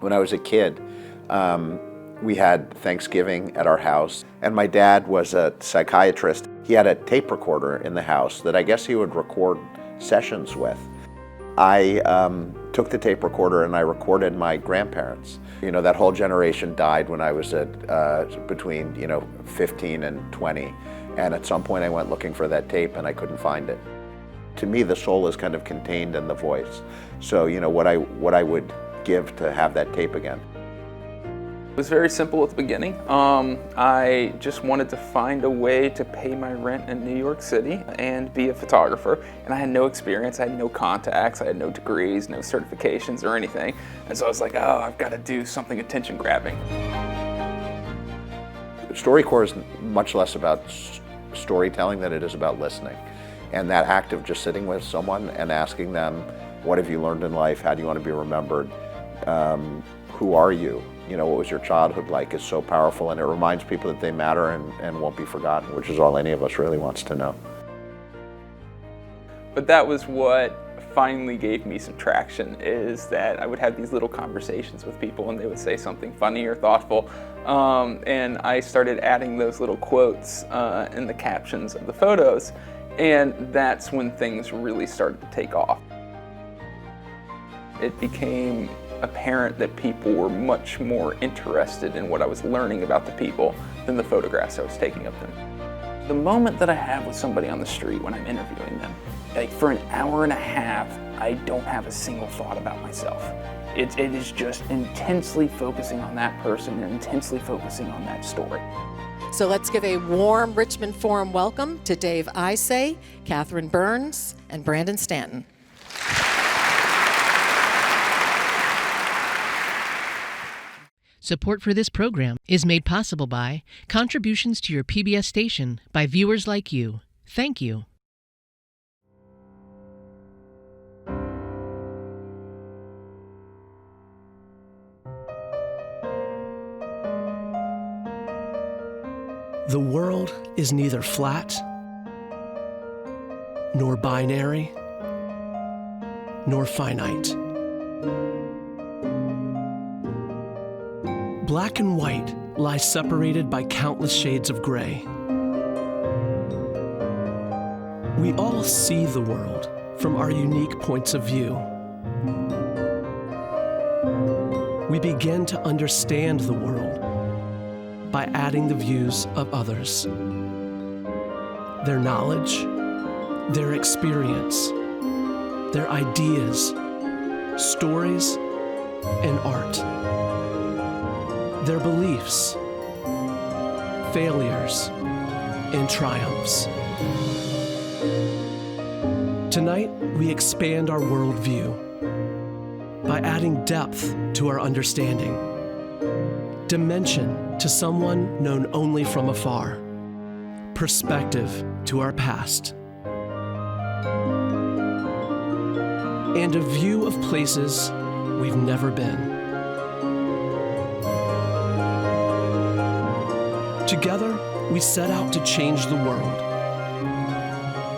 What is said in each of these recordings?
When I was a kid, we had Thanksgiving at our house, and my dad was a psychiatrist. He had a tape recorder in the house that I guess he would record sessions with. I took the tape recorder and I recorded my grandparents. You know, that whole generation died when I was between 15 and 20, and at some point I went looking for that tape and I couldn't find it. To me, the soul is kind of contained in the voice. So, what I would give to have that tape again. It was very simple at the beginning. I just wanted to find a way to pay my rent in New York City and be a photographer. And I had no experience, I had no contacts, I had no degrees, no certifications or anything. And so I was like, oh, I've got to do something attention grabbing. StoryCorps is much less about storytelling than it is about listening. And that act of just sitting with someone and asking them, what have you learned in life? How do you want to be remembered? Who are you? What was your childhood like is so powerful, and it reminds people that they matter and won't be forgotten, which is all any of us really wants to know. But that was what finally gave me some traction, is that I would have these little conversations with people and they would say something funny or thoughtful. And I started adding those little quotes in the captions of the photos, and that's when things really started to take off. It became apparent that people were much more interested in what I was learning about the people than the photographs I was taking of them. The moment that I have with somebody on the street when I'm interviewing them, like for an hour and a half, I don't have a single thought about myself. It is just intensely focusing on that person and intensely focusing on that story. So let's give a warm Richmond Forum welcome to Dave Isay, Catherine Burns, and Brandon Stanton. Support for this program is made possible by contributions to your PBS station by viewers like you. Thank you. The world is neither flat, nor binary, nor finite. Black and white lie separated by countless shades of gray. We all see the world from our unique points of view. We begin to understand the world by adding the views of others, their knowledge, their experience, their ideas, stories, and art. Their beliefs, failures, and triumphs. Tonight, we expand our worldview by adding depth to our understanding, dimension to someone known only from afar, perspective to our past, and a view of places we've never been. Together, we set out to change the world,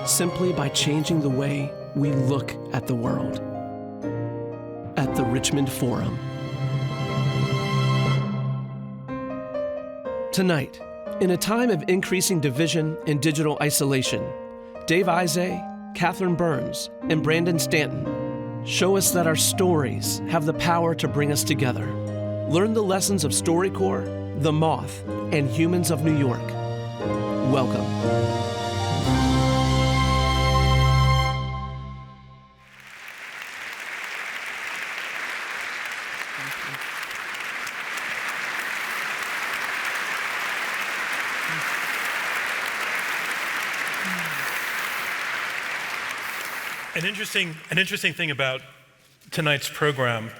simply by changing the way we look at the world. At the Richmond Forum. Tonight, in a time of increasing division and digital isolation, Dave Isay, Catherine Burns, and Brandon Stanton show us that our stories have the power to bring us together. Learn the lessons of StoryCorps, the Moth, and Humans of New York. Welcome. An interesting thing about tonight's program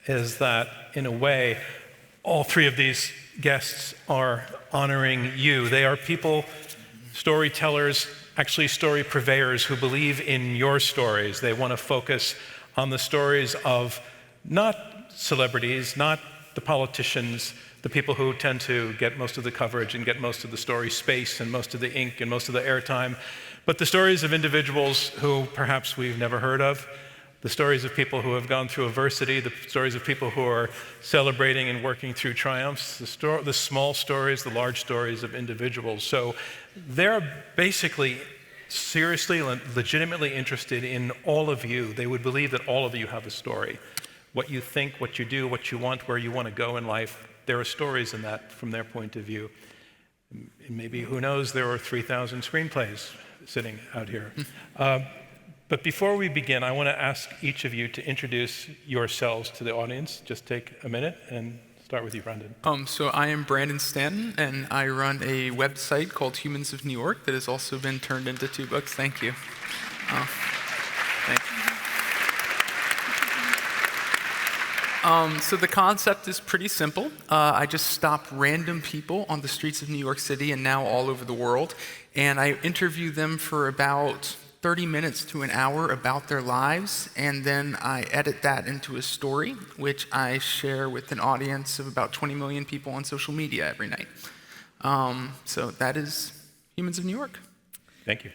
is that, in a way, all three of these guests are honoring you. They are people, storytellers, actually story purveyors who believe in your stories. They want to focus on the stories of not celebrities, not the politicians, the people who tend to get most of the coverage and get most of the story space and most of the ink and most of the airtime, but the stories of individuals who perhaps we've never heard of, The stories of people who have gone through adversity, the stories of people who are celebrating and working through triumphs, the small stories, the large stories of individuals. So they're basically seriously, legitimately interested in all of you. They would believe that all of you have a story. What you think, what you do, what you want, where you want to go in life, there are stories in that from their point of view. Maybe, who knows, there are 3,000 screenplays sitting out here. But before we begin, I want to ask each of you to introduce yourselves to the audience. Just take a minute and start with you, Brandon. So I am Brandon Stanton, and I run a website called Humans of New York that has also been turned into 2 books. Thank you. Thank you. So the concept is pretty simple. I just stop random people on the streets of New York City and now all over the world, and I interview them for about 30 minutes to an hour about their lives, and then I edit that into a story, which I share with an audience of about 20 million people on social media every night. So that is Humans of New York. Thank you.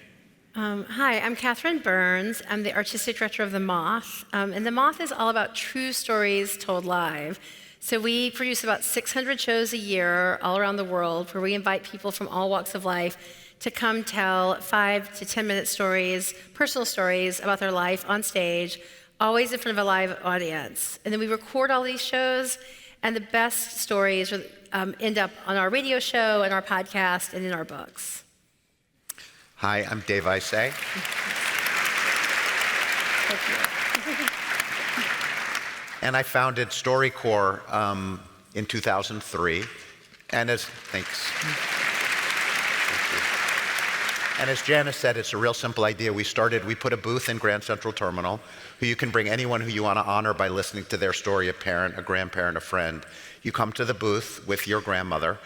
Hi, I'm Catherine Burns. I'm the artistic director of the Moth, and the Moth is all about true stories told live. So we produce about 600 shows a year all around the world, where we invite people from all walks of life to come tell 5 to 10-minute stories, personal stories about their life on stage, always in front of a live audience. And then we record all these shows, and the best stories end up on our radio show and our podcast and in our books. Hi, I'm Dave Isay. Thank you. And I founded StoryCorps in 2003. And thanks. And as Janice said, it's a real simple idea. We put a booth in Grand Central Terminal, who you can bring anyone who you want to honor by listening to their story, a parent, a grandparent, a friend. You come to the booth with your grandmother,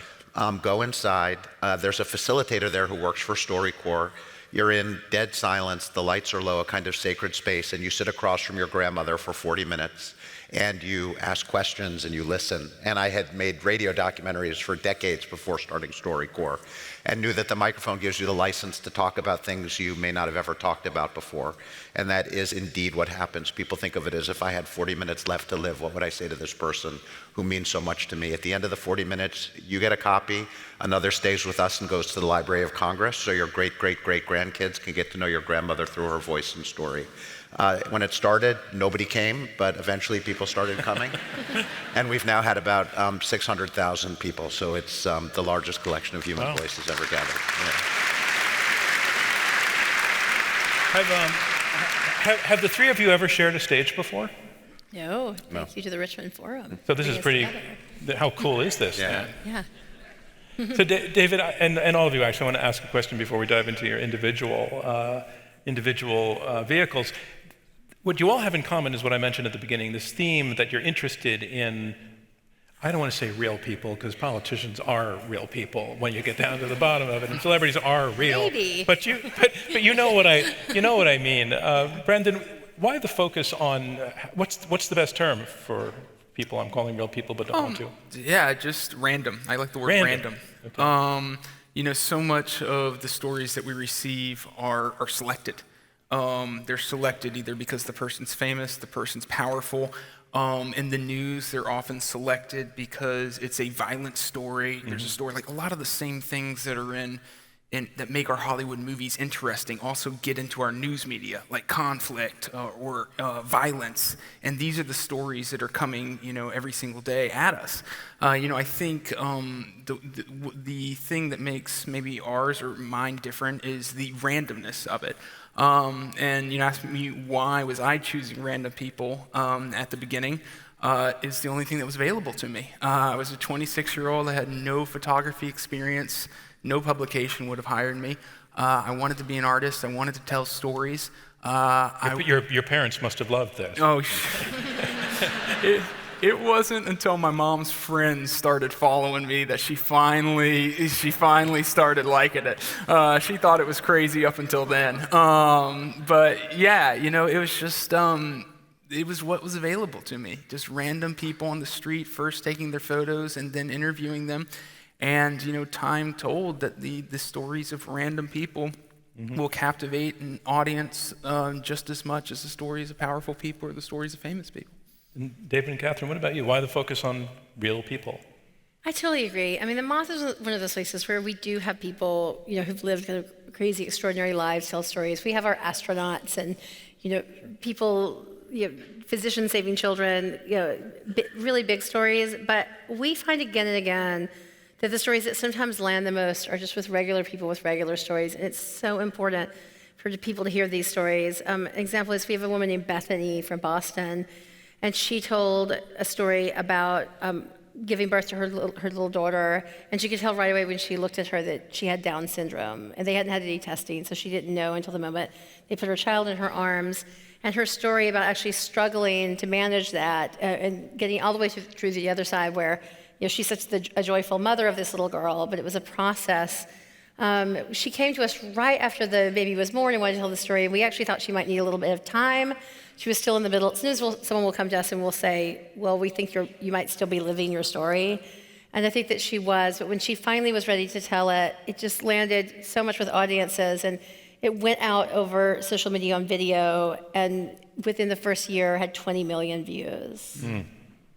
go inside. There's a facilitator there who works for StoryCorps. You're in dead silence, the lights are low, a kind of sacred space, and you sit across from your grandmother for 40 minutes, and you ask questions and you listen. And I had made radio documentaries for decades before starting StoryCorps, and knew that the microphone gives you the license to talk about things you may not have ever talked about before. And that is indeed what happens. People think of it as, if I had 40 minutes left to live, what would I say to this person who means so much to me? At the end of the 40 minutes, you get a copy, another stays with us and goes to the Library of Congress, so your great-great-great-grandkids can get to know your grandmother through her voice and story. When it started, nobody came, but eventually people started coming. And we've now had about 600,000 people, so it's the largest collection of human voices ever gathered. Yeah. Have the three of you ever shared a stage before? No, thank you to the Richmond Forum. So this is pretty, how cool is this? Yeah. Yeah. So David, and all of you, actually, I want to ask a question before we dive into your individual vehicles. What you all have in common is what I mentioned at the beginning, this theme that you're interested in. I don't want to say real people, because politicians are real people when you get down to the bottom of it, and celebrities are real. Maybe. But you know what I mean. Brandon, why the focus on what's the best term for people I'm calling real people but don't want to? Yeah, just random. I like the word random. Okay. So much of the stories that we receive are selected. They're selected either because the person's famous, the person's powerful. In the news, they're often selected because it's a violent story. Mm-hmm. There's a story, like a lot of the same things that are in that make our Hollywood movies interesting also get into our news media, like conflict or violence. And these are the stories that are coming, every single day at us. I think the thing that makes maybe ours or mine different is the randomness of it. And asked me why was I choosing random people at the beginning. It's the only thing that was available to me. I was a 26-year-old. I had no photography experience. No publication would have hired me. I wanted to be an artist. I wanted to tell stories. Your parents must have loved this. Oh, it wasn't until my mom's friends started following me that she finally started liking it. She thought it was crazy up until then. But yeah, it was just it was what was available to me. Just random people on the street, first taking their photos and then interviewing them. And time told that the stories of random people will captivate an audience just as much as the stories of powerful people or the stories of famous people. And David and Catherine, what about you? Why the focus on real people? I totally agree. I mean, the Moth is one of those places where we do have people, who've lived kind of crazy, extraordinary lives, tell stories. We have our astronauts and, people, physicians saving children, really big stories. But we find again and again that the stories that sometimes land the most are just with regular people with regular stories. And it's so important for people to hear these stories. An example is we have a woman named Bethany from Boston, and she told a story about giving birth to her little daughter, and she could tell right away when she looked at her that she had Down syndrome, and they hadn't had any testing, so she didn't know until the moment they put her child in her arms. And her story about actually struggling to manage that and getting all the way through the other side where she's such a joyful mother of this little girl, but it was a process. She came to us right after the baby was born and wanted to tell the story, and we actually thought she might need a little bit of time. She was still in the middle. As soon as someone will come to us and will say, well, we think you might still be living your story. And I think that she was, but when she finally was ready to tell it, it just landed so much with audiences, and it went out over social media on video, and within the first year had 20 million views. Mm.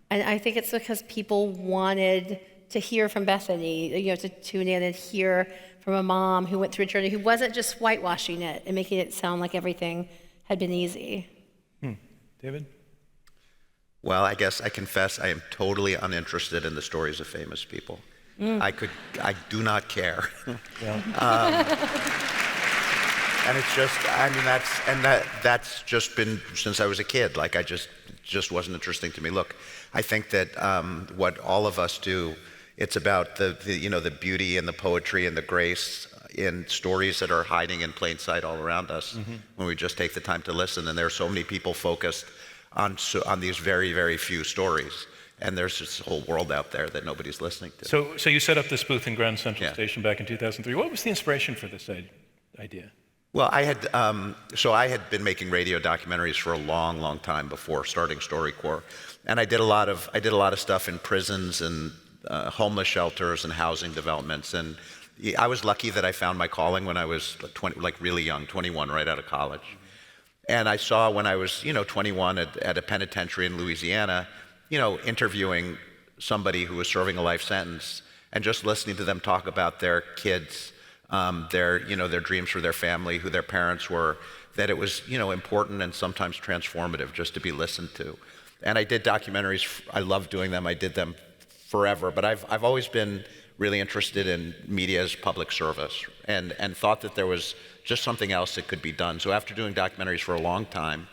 And I think it's because people wanted to hear from Bethany, to tune in and hear from a mom who went through a journey, who wasn't just whitewashing it and making it sound like everything had been easy. David? Well, I guess I confess I am totally uninterested in the stories of famous people. I do not care. And it's just, that's just been since I was a kid. Like, just wasn't interesting to me. Look, I think that what all of us do, it's about the beauty and the poetry and the grace in stories that are hiding in plain sight all around us when we just take the time to listen. And there are so many people focused on these very, very few stories. And there's this whole world out there that nobody's listening to. So you set up this booth in Grand Central Station back in 2003. What was the inspiration for this idea? Well, I had been making radio documentaries for a long, long time before starting StoryCorps, and I did a lot of stuff in prisons and homeless shelters and housing developments. And I was lucky that I found my calling when I was really young, 21, right out of college. And I saw when I was 21 at a penitentiary in Louisiana, interviewing somebody who was serving a life sentence and just listening to them talk about their kids. Their dreams for their family, who their parents were, that it was, important and sometimes transformative just to be listened to. And I did documentaries. I loved doing them. I did them forever. But I've always been really interested in media as public service and thought that there was just something else that could be done. So after doing documentaries for a long time,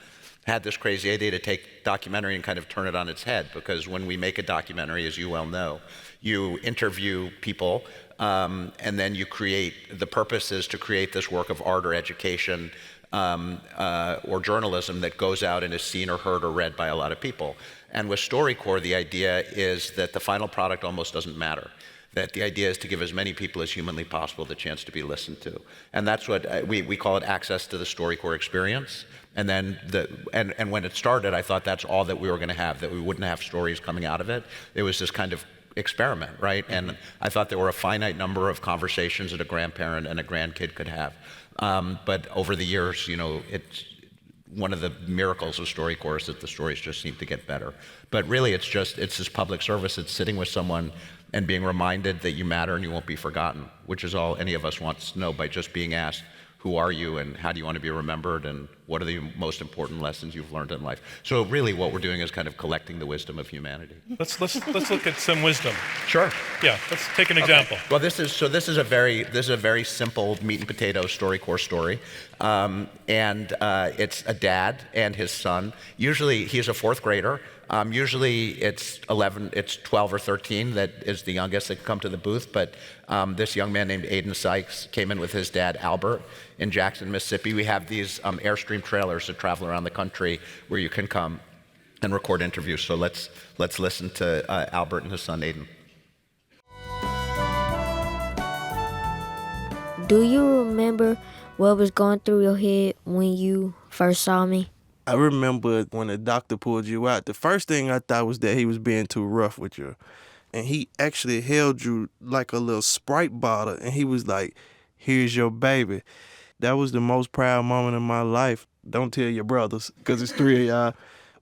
had this crazy idea to take documentary and kind of turn it on its head, because when we make a documentary, as you well know, you interview people and then you the purpose is to create this work of art or education or journalism that goes out and is seen or heard or read by a lot of people. And with StoryCorps, the idea is that the final product almost doesn't matter. That the idea is to give as many people as humanly possible the chance to be listened to. And that's what we call it, access to the StoryCorps experience. And then and when it started, I thought that's all that we were going to have, that we wouldn't have stories coming out of it. It was this kind of experiment, right? And I thought there were a finite number of conversations that a grandparent and a grandkid could have. But over the years, it's one of the miracles of StoryCorps is that the stories just seem to get better. But really, it's this public service. It's sitting with someone and being reminded that you matter and you won't be forgotten, which is all any of us wants to know by just being asked, who are you and how do you want to be remembered and what are the most important lessons you've learned in life? So really what we're doing is kind of collecting the wisdom of humanity. Let's look at some wisdom. Sure. Yeah, let's take an example. Well, this is a very simple meat and potatoes StoryCorps story. It's a dad and his son. Usually he's a fourth grader. Usually it's 12 or 13 that is the youngest that can come to the booth, but this young man named Aiden Sykes came in with his dad, Albert, in Jackson, Mississippi. We have these Airstream trailers that travel around the country where you can come and record interviews. So let's listen to Albert and his son, Aiden. Do you remember what was going through your head when you first saw me? I remember when the doctor pulled you out, the first thing I thought was that he was being too rough with you. And he actually held you like a little Sprite bottle, and he was like, here's your baby. That was the most proud moment of my life. Don't tell your brothers, because it's 3 of y'all.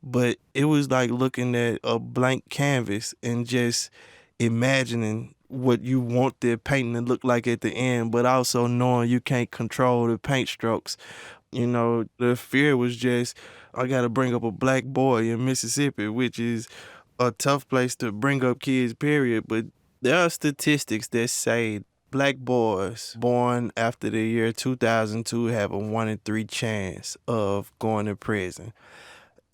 But it was like looking at a blank canvas and just imagining what you want the painting to look like at the end, but also knowing you can't control the paint strokes. You know, the fear was just, I got to bring up a black boy in Mississippi, which is a tough place to bring up kids, period. But there are statistics that say black boys born after the year 2002 have a 1 in 3 chance of going to prison.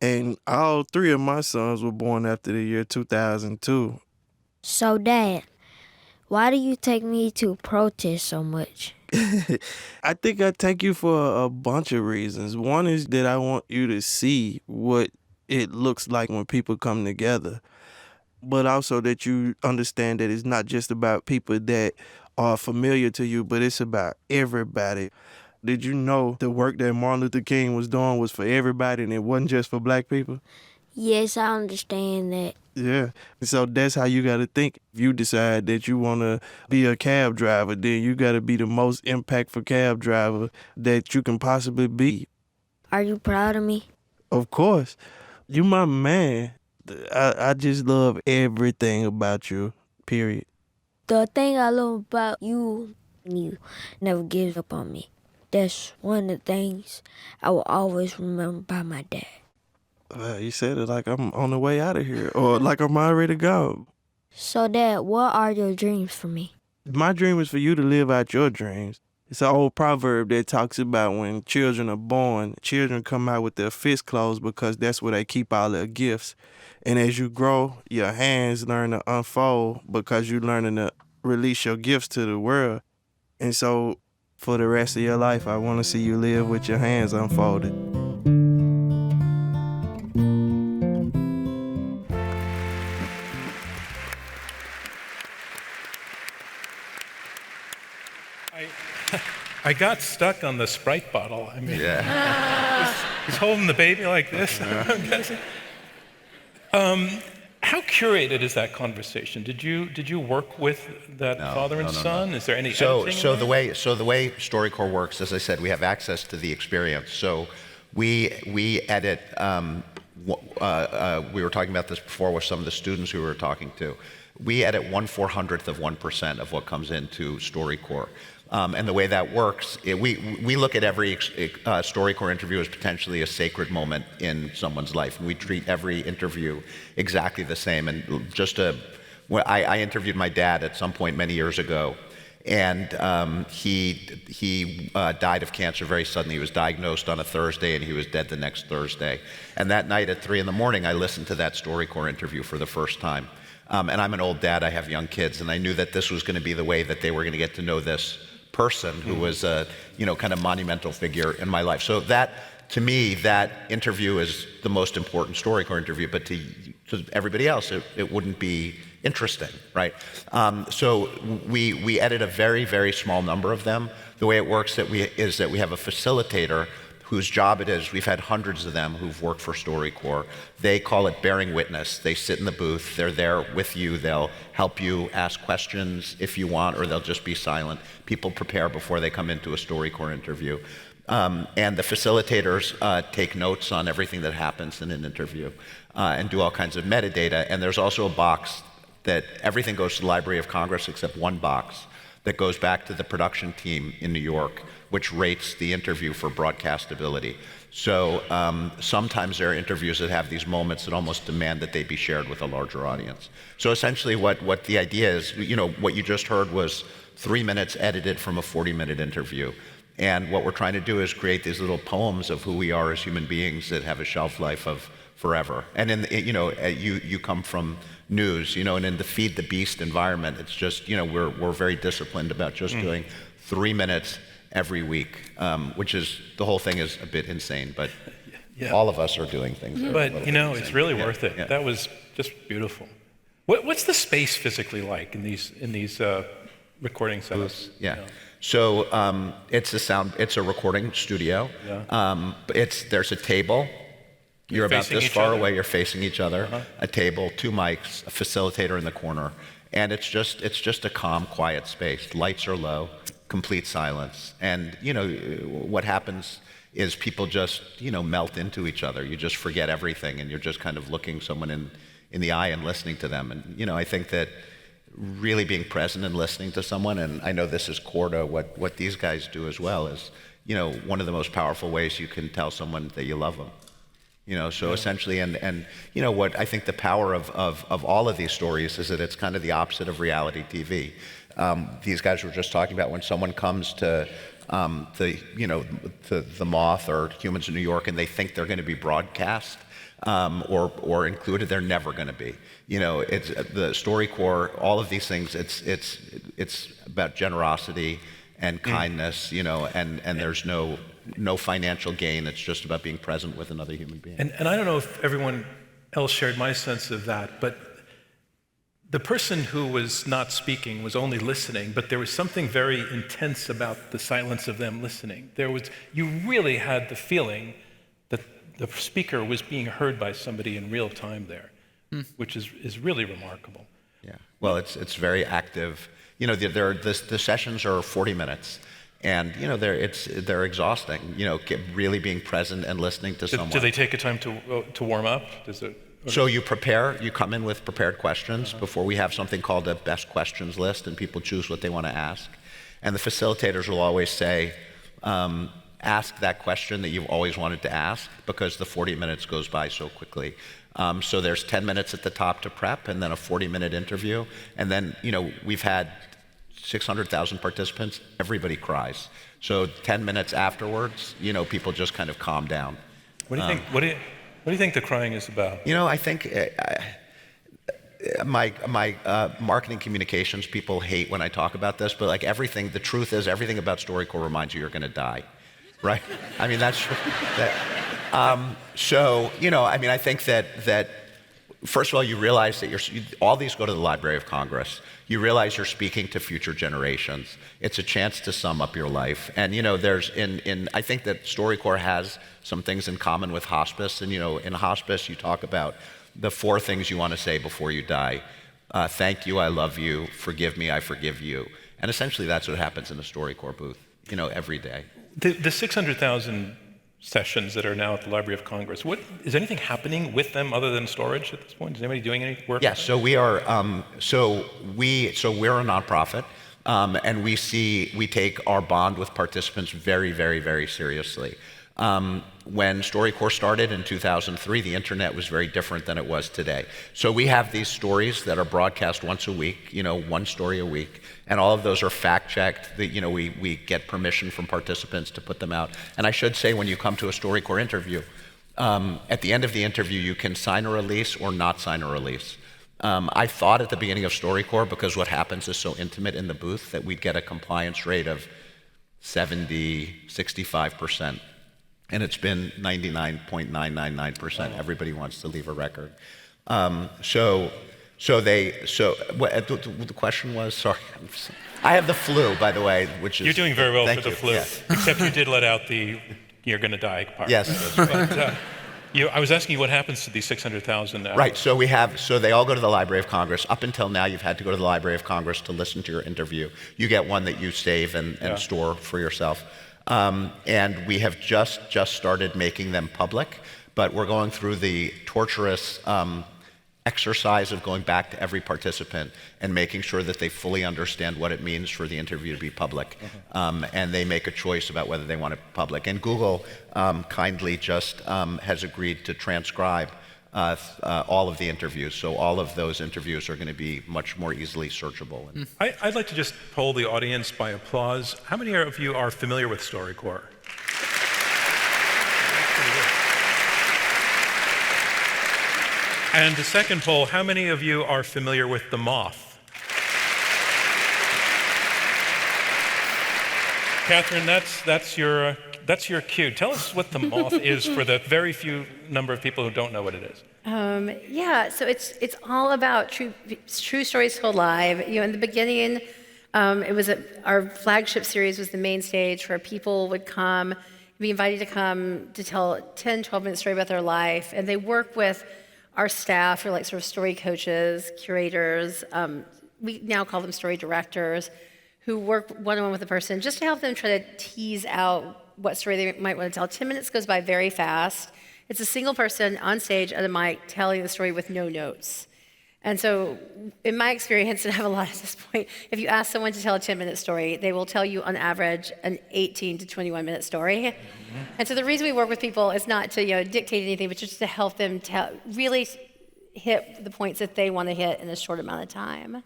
And all 3 of my sons were born after the year 2002. So, Dad, why do you take me to protest so much? I think I take you for a bunch of reasons. One is that I want you to see what it looks like when people come together, but also that you understand that it's not just about people that are familiar to you, but it's about everybody. Did you know the work that Martin Luther King was doing was for everybody and it wasn't just for black people? Yes, I understand that. Yeah. So that's how you got to think. If you decide that you want to be a cab driver, then you got to be the most impactful cab driver that you can possibly be. Are you proud of me? Of course. You my man. I just love everything about you, period. The thing I love about you never give up on me. That's one of the things I will always remember about my dad. You said it like I'm on the way out of here or like I'm already gone. So, Dad, what are your dreams for me? My dream is for you to live out your dreams. It's an old proverb that talks about when children are born, children come out with their fists closed because that's where they keep all their gifts. And as you grow, your hands learn to unfold because you're learning to release your gifts to the world. And so for the rest of your life, I want to see you live with your hands unfolded. I got stuck on the Sprite bottle. I mean, Yeah. he's holding the baby like this. How curated is that conversation? Did you work with that father and son? Is there any editing? So the way StoryCorps works, as I said, we have access to the experience. So we edit. We were talking about this before with some of the students who we were talking to. We edit 1/400th of 1% of what comes into StoryCorps. And the way that works, we look at every StoryCorps interview as potentially a sacred moment in someone's life. And we treat every interview exactly the same. And I interviewed my dad at some point many years ago. And he died of cancer very suddenly. He was diagnosed on a Thursday and he was dead the next Thursday. And that night at 3 a.m, I listened to that StoryCorps interview for the first time. And I'm an old dad, I have young kids, and I knew that this was going to be the way that they were going to get to know this person who was a, kind of monumental figure in my life. So that, to me, that interview is the most important StoryCorps interview, but to everybody else, it wouldn't be interesting, right? So we edit a very, very small number of them. The way it works is that we have a facilitator whose job it is. We've had hundreds of them who've worked for StoryCorps. They call it bearing witness. They sit in the booth, they're there with you, they'll help you ask questions if you want, or they'll just be silent. People prepare before they come into a StoryCorps interview. And the facilitators take notes on everything that happens in an interview and do all kinds of metadata. And there's also a box that everything goes to the Library of Congress except one box that goes back to the production team in New York, which rates the interview for broadcastability. So sometimes there are interviews that have these moments that almost demand that they be shared with a larger audience. So essentially what the idea is, what you just heard was 3 minutes edited from a 40-minute interview. And what we're trying to do is create these little poems of who we are as human beings that have a shelf life of forever. And you come from news, and in the Feed the Beast environment, it's just, we're very disciplined about just doing 3 minutes every week, which is, the whole thing is a bit insane, but all of us are doing things. But, it's really worth it. Yeah. That was just beautiful. What's the space physically like in these recording setups? Yeah. So it's a recording studio. Yeah. There's a table. You're about this far away, you're facing each other, a table, 2 mics, a facilitator in the corner. And it's just a calm, quiet space. Lights are low. complete silence. And, what happens is people just, melt into each other. You just forget everything, and you're just kind of looking someone in the eye and listening to them. And, I think that really being present and listening to someone, and I know this is core to what these guys do as well, is, one of the most powerful ways you can tell someone that you love them. So essentially, and what I think the power of all of these stories is that it's kind of the opposite of reality TV. These guys were just talking about when someone comes to the Moth or Humans in New York, and they think they're going to be broadcast or included, they're never going to be. It's the StoryCorps, all of these things. It's about generosity and kindness, and there's no financial gain. It's just about being present with another human being. And I don't know if everyone else shared my sense of that, but the person who was not speaking was only listening, but there was something very intense about the silence of them listening. You really had the feeling that the speaker was being heard by somebody in real time there, which is really remarkable. Yeah, well, it's very active. The sessions are 40 minutes. And they're exhausting. Really being present and listening to someone. Do they take a time to warm up? So you prepare. You come in with prepared questions before we have something called a best questions list, and people choose what they want to ask. And the facilitators will always say, ask that question that you've always wanted to ask, because the 40 minutes goes by so quickly. So there's 10 minutes at the top to prep, and then a 40-minute interview, and then we've had 600,000 participants, everybody cries. So 10 minutes afterwards, people just kind of calm down. What do you think? What do you think the crying is about? I think my marketing communications people hate when I talk about this, but the truth is everything about StoryCorps reminds you're going to die, right? I mean, that's that. I think that first of all, you realize that all these go to the Library of Congress. You realize you're speaking to future generations. It's a chance to sum up your life. And I think that StoryCorps has some things in common with hospice. And in hospice, you talk about the 4 things you want to say before you die. Thank you, I love you, forgive me, I forgive you. And essentially that's what happens in a StoryCorps booth, every day. The 600,000 sessions that are now at the Library of Congress, is anything happening with them other than storage at this point? Is anybody doing any work? Yeah, so we are. We're a nonprofit, and we take our bond with participants very, very, very seriously. When StoryCorps started in 2003, the internet was very different than it was today. So we have these stories that are broadcast once a week, 1 story a week, and all of those are fact-checked. We get permission from participants to put them out. And I should say, when you come to a StoryCorps interview, at the end of the interview, you can sign a release or not sign a release. I thought at the beginning of StoryCorps, because what happens is so intimate in the booth, that we'd get a compliance rate of 65%. And it's been 99.999%. Everybody wants to leave a record. The question was, sorry, I have the flu, by the way, which is... You're doing very well for the flu, yes. Except you did let out the you're going to die part. Yes. But, I was asking you what happens to these 600,000 hours. Right, so they all go to the Library of Congress. Up until now, you've had to go to the Library of Congress to listen to your interview. You get one that you save and store for yourself. And we have just started making them public, but we're going through the torturous exercise of going back to every participant and making sure that they fully understand what it means for the interview to be public. And they make a choice about whether they want it public. And Google kindly just has agreed to transcribe all of the interviews. So all of those interviews are going to be much more easily searchable. I'd like to just poll the audience by applause. How many of you are familiar with StoryCorps? And the second poll, how many of you are familiar with the Moth? Catherine, that's your cue. Tell us what the Moth is for the very few number of people who don't know what it is. So it's all about true stories told live. In the beginning, it was our flagship series was the main stage where people would be invited to come to tell a 10, 12-minute story about their life, and they work with our staff, who are like sort of story coaches, curators. We now call them story directors, who work one-on-one with the person just to help them try to tease out what story they might want to tell. 10 minutes goes by very fast. It's a single person on stage at a mic telling the story with no notes. And so in my experience, and I have a lot at this point, if you ask someone to tell a 10-minute story, they will tell you on average an 18 to 21-minute story. Mm-hmm. And so the reason we work with people is not to dictate anything, but just to help them really hit the points that they want to hit in a short amount of time.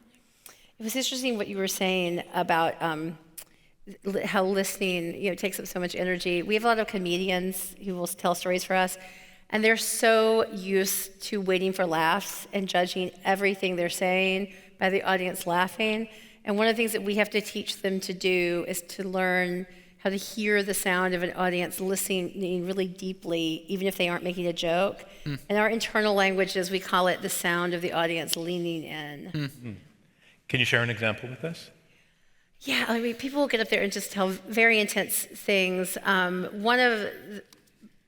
It was interesting what you were saying about how listening takes up so much energy. We have a lot of comedians who will tell stories for us, and they're so used to waiting for laughs and judging everything they're saying by the audience laughing. And one of the things that we have to teach them to do is to learn how to hear the sound of an audience listening really deeply, even if they aren't making a joke. Mm. In our internal languages, we call it the sound of the audience leaning in. Mm. Can you share an example with us? Yeah, I mean, people will get up there and just tell very intense things. One of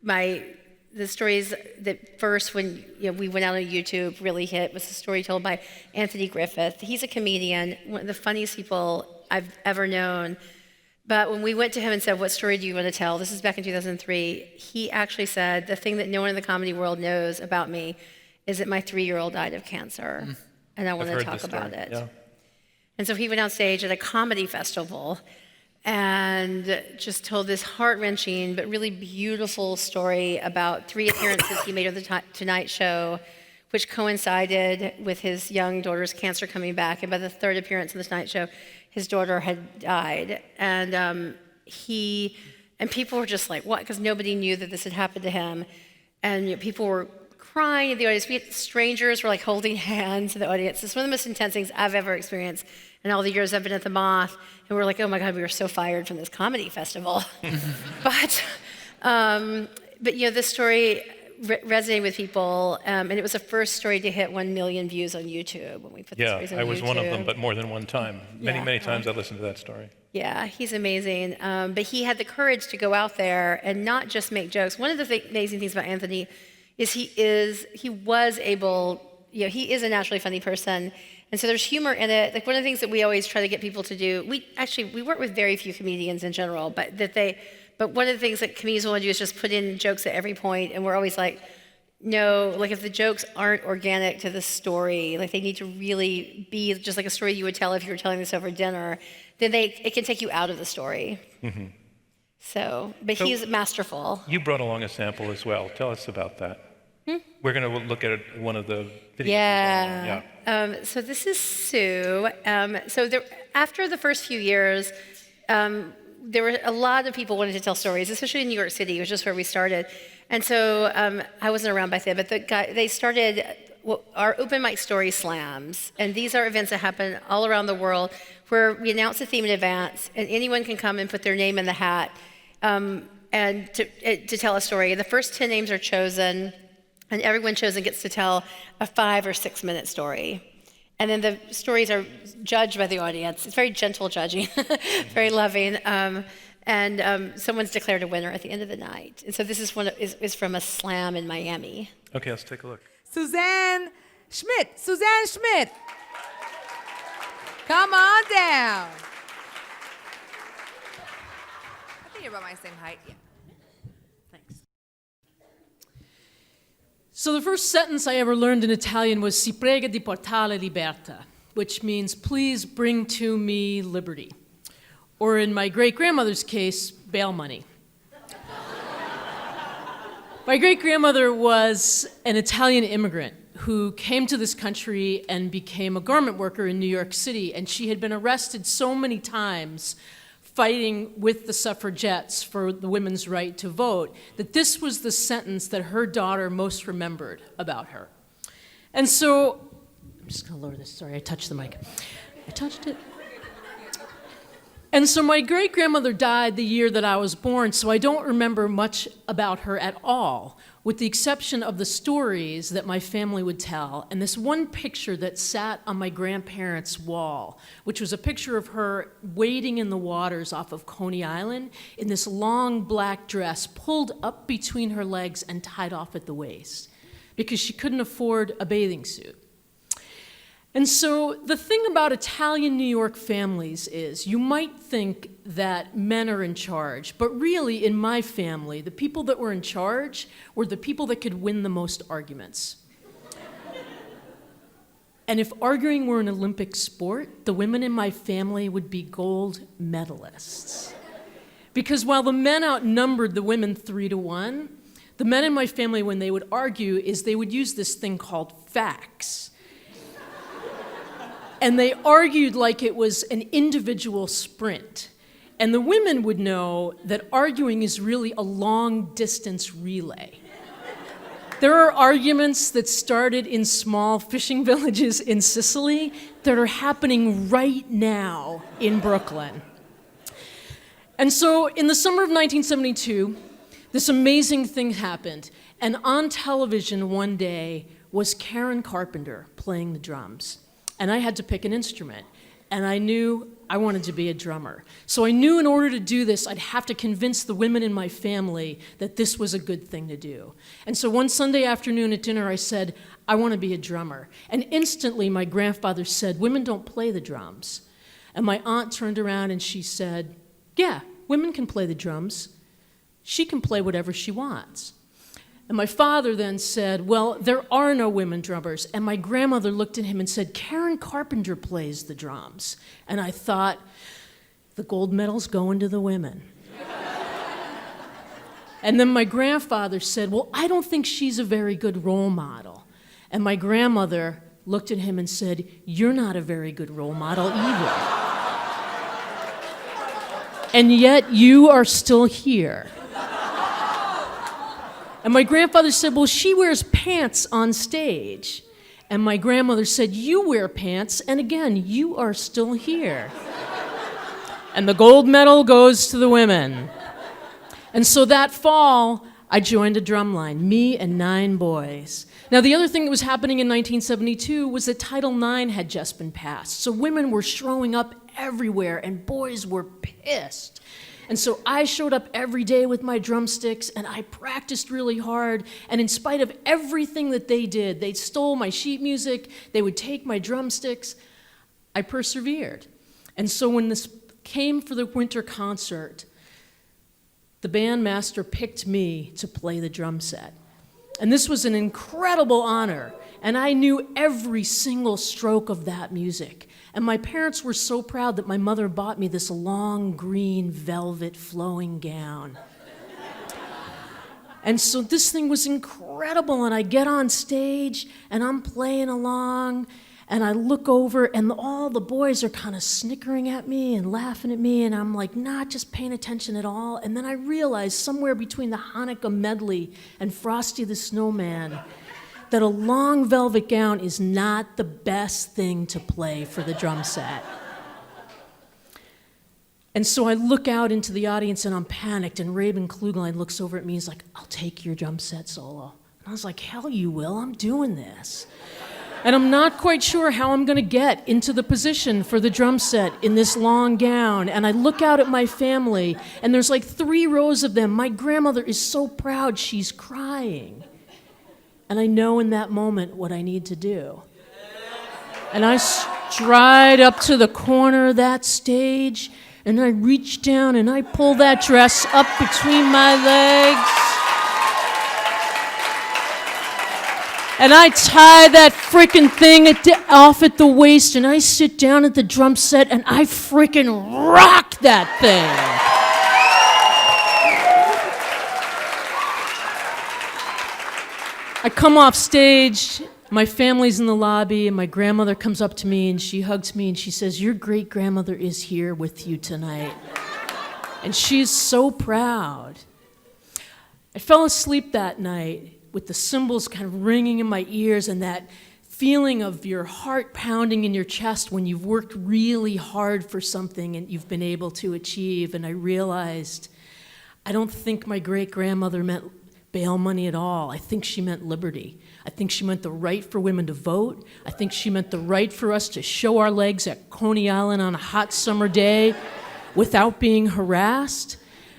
the stories that first, when we went out on YouTube, really hit was a story told by Anthony Griffith. He's a comedian, one of the funniest people I've ever known. But when we went to him and said, "What story do you want to tell?" This is back in 2003. He actually said, "The thing that no one in the comedy world knows about me is that my 3-year-old died of cancer, and I want to talk about it." Yeah. And so he went on stage at a comedy festival and just told this heart-wrenching but really beautiful story about 3 appearances he made on the Tonight Show, which coincided with his young daughter's cancer coming back. And by the 3rd appearance on the Tonight Show, his daughter had died. And people were just like, what? Because nobody knew that this had happened to him. And people were crying in the audience. Strangers were like holding hands in the audience. It's one of the most intense things I've ever experienced in all the years I've been at the Moth. And we're like, oh my God, we were so fired from this comedy festival. But this story resonated with people, and it was the first story to hit 1 million views on YouTube when we put the stories on YouTube. Yeah, I was one of them, but more than one time. Many times I listened to that story. Yeah, he's amazing. But he had the courage to go out there and not just make jokes. One of the amazing things about Anthony is he is a naturally funny person. And so there's humor in it. Like one of the things that we always try to get people to do, we work with very few comedians in general, but one of the things that comedians want to do is just put in jokes at every point, and we're always like, no, like if the jokes aren't organic to the story, like they need to really be just like a story you would tell if you were telling this over dinner, then it can take you out of the story. Mm-hmm. So he's masterful. You brought along a sample as well. Tell us about that. We're going to look at one of the videos. Yeah. So this is Sue. After the first few years, there were a lot of people wanting to tell stories, especially in New York City, which is where we started. And so I wasn't around back then, but they started our open mic story slams. And these are events that happen all around the world where we announce the theme in advance, and anyone can come and put their name in the hat and to tell a story. The first 10 names are chosen, and everyone chosen gets to tell a 5 or 6 minute story. And then the stories are judged by the audience. It's very gentle judging, very loving. And someone's declared a winner at the end of the night. And so this is from a slam in Miami. Okay, let's take a look. Suzanne Schmidt. Come on down. I think you're about my same height. Yeah. Thanks. So the first sentence I ever learned in Italian was "Si prega di portare libertà," which means "please bring to me liberty," or in my great-grandmother's case, bail money. My great-grandmother was an Italian immigrant who came to this country and became a garment worker in New York City, and she had been arrested so many times fighting with the suffragettes for the women's right to vote, that this was the sentence that her daughter most remembered about her. And so, I'm just gonna lower this, sorry, I touched the mic. I touched it. And so my great-grandmother died the year that I was born, so I don't remember much about her at all, with the exception of the stories that my family would tell, and this one picture that sat on my grandparents' wall, which was a picture of her wading in the waters off of Coney Island in this long black dress pulled up between her legs and tied off at the waist, because she couldn't afford a bathing suit. And so the thing about Italian New York families is you might think that men are in charge, but really in my family, the people that were in charge were the people that could win the most arguments. And if arguing were an Olympic sport, the women in my family would be gold medalists. Because while the men outnumbered the women 3-1, the men in my family, when they would argue, is they would use this thing called facts. And they argued like it was an individual sprint. And the women would know that arguing is really a long-distance relay. There are arguments that started in small fishing villages in Sicily that are happening right now in Brooklyn. And so in the summer of 1972, this amazing thing happened. And on television one day was Karen Carpenter playing the drums. And I had to pick an instrument. And I knew I wanted to be a drummer. So I knew in order to do this, I'd have to convince the women in my family that this was a good thing to do. And so one Sunday afternoon at dinner, I said, I want to be a drummer. And instantly, my grandfather said, women don't play the drums. And my aunt turned around and she said, yeah, women can play the drums. She can play whatever she wants. And my father then said, well, there are no women drummers. And my grandmother looked at him and said, Karen Carpenter plays the drums. And I thought, the gold medal's going to the women. And then my grandfather said, well, I don't think she's a very good role model. And my grandmother looked at him and said, you're not a very good role model either. And yet you are still here. And my grandfather said, well, she wears pants on stage. And my grandmother said, you wear pants, and again, you are still here. And the gold medal goes to the women. And so that fall, I joined a drumline, me and 9 boys. Now, the other thing that was happening in 1972 was that Title IX had just been passed. So women were showing up everywhere, and boys were pissed. And so I showed up every day with my drumsticks, and I practiced really hard. And in spite of everything that they did, they stole my sheet music, they would take my drumsticks, I persevered. And so when this came for the winter concert, the bandmaster picked me to play the drum set. And this was an incredible honor, and I knew every single stroke of that music. And my parents were so proud that my mother bought me this long green velvet flowing gown. And so this thing was incredible, and I get on stage, and I'm playing along, and I look over, and all the boys are kind of snickering at me and laughing at me, and I'm like not just paying attention at all. And then I realized somewhere between the Hanukkah medley and Frosty the Snowman that a long velvet gown is not the best thing to play for the drum set. And so I look out into the audience and I'm panicked, and Rabin Kluglein looks over at me, he's like, I'll take your drum set solo. And I was like, hell you will, I'm doing this. And I'm not quite sure how I'm gonna get into the position for the drum set in this long gown. And I look out at my family, and there's like 3 rows of them. My grandmother is so proud, she's crying. And I know in that moment what I need to do. And I stride up to the corner of that stage, and I reach down and I pull that dress up between my legs. And I tie that frickin' thing off at the waist, and I sit down at the drum set and I frickin' rock that thing. I come off stage, my family's in the lobby, and my grandmother comes up to me and she hugs me and she says, your great-grandmother is here with you tonight. And she's so proud. I fell asleep that night with the cymbals kind of ringing in my ears and that feeling of your heart pounding in your chest when you've worked really hard for something and you've been able to achieve. And I realized I don't think my great-grandmother meant bail money at all. I think she meant liberty. I think she meant the right for women to vote. I think she meant the right for us to show our legs at Coney Island on a hot summer day without being harassed.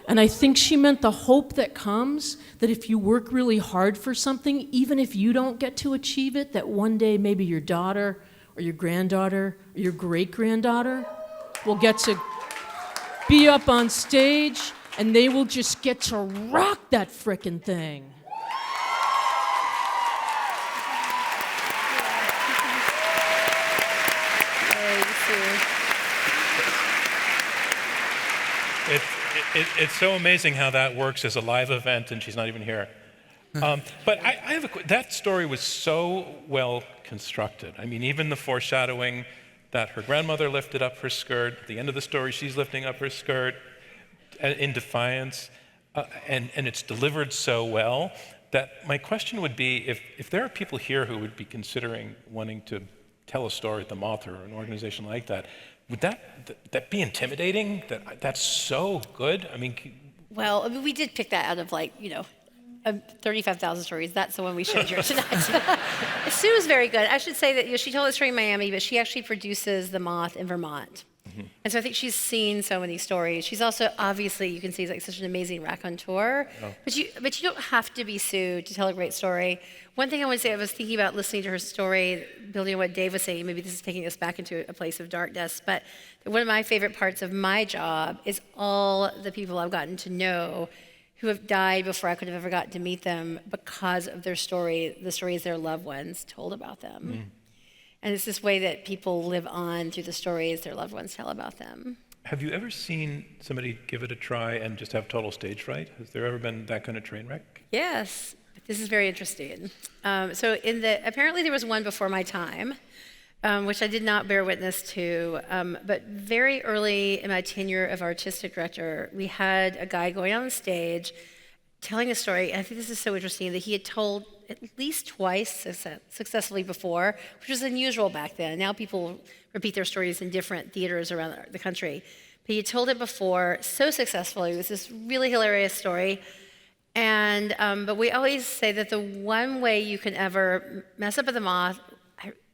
And I think she meant the hope that comes that if you work really hard for something, even if you don't get to achieve it, that one day maybe your daughter or your granddaughter or your great-granddaughter will get to be up on stage, and they will just get to rock that frickin' thing. It's so amazing how that works as a live event, and she's not even here. But I have that story was so well constructed. I mean, even the foreshadowing that her grandmother lifted up her skirt. At the end of the story, she's lifting up her skirt in defiance, and it's delivered so well that my question would be, if there are people here who would be considering wanting to tell a story at the Moth or an organization like that, would that be intimidating? That's so good? I mean, well, we did pick that out of 35,000 stories. That's the one we showed you tonight. Sue is very good. I should say that she told the story in Miami, but she actually produces the Moth in Vermont. Mm-hmm. And so I think she's seen so many stories. She's also, obviously, you can see, such an amazing raconteur. Oh. But you don't have to be Sue to tell a great story. One thing I want to say, I was thinking about listening to her story, building on what Dave was saying. Maybe this is taking us back into a place of darkness. But one of my favorite parts of my job is all the people I've gotten to know who have died before I could have ever gotten to meet them because of their story, the stories their loved ones told about them. Mm. And it's this way that people live on through the stories their loved ones tell about them. Have you ever seen somebody give it a try and just have total stage fright? Has there ever been that kind of train wreck? Yes, this is very interesting. So apparently there was one before my time, which I did not bear witness to, but very early in my tenure of artistic director, we had a guy going on stage telling a story, and I think this is so interesting, that he had told at least twice successfully before, which was unusual back then. Now people repeat their stories in different theaters around the country. But he had told it before so successfully. It was this really hilarious story. And but we always say that the one way you can ever mess up at the Moth,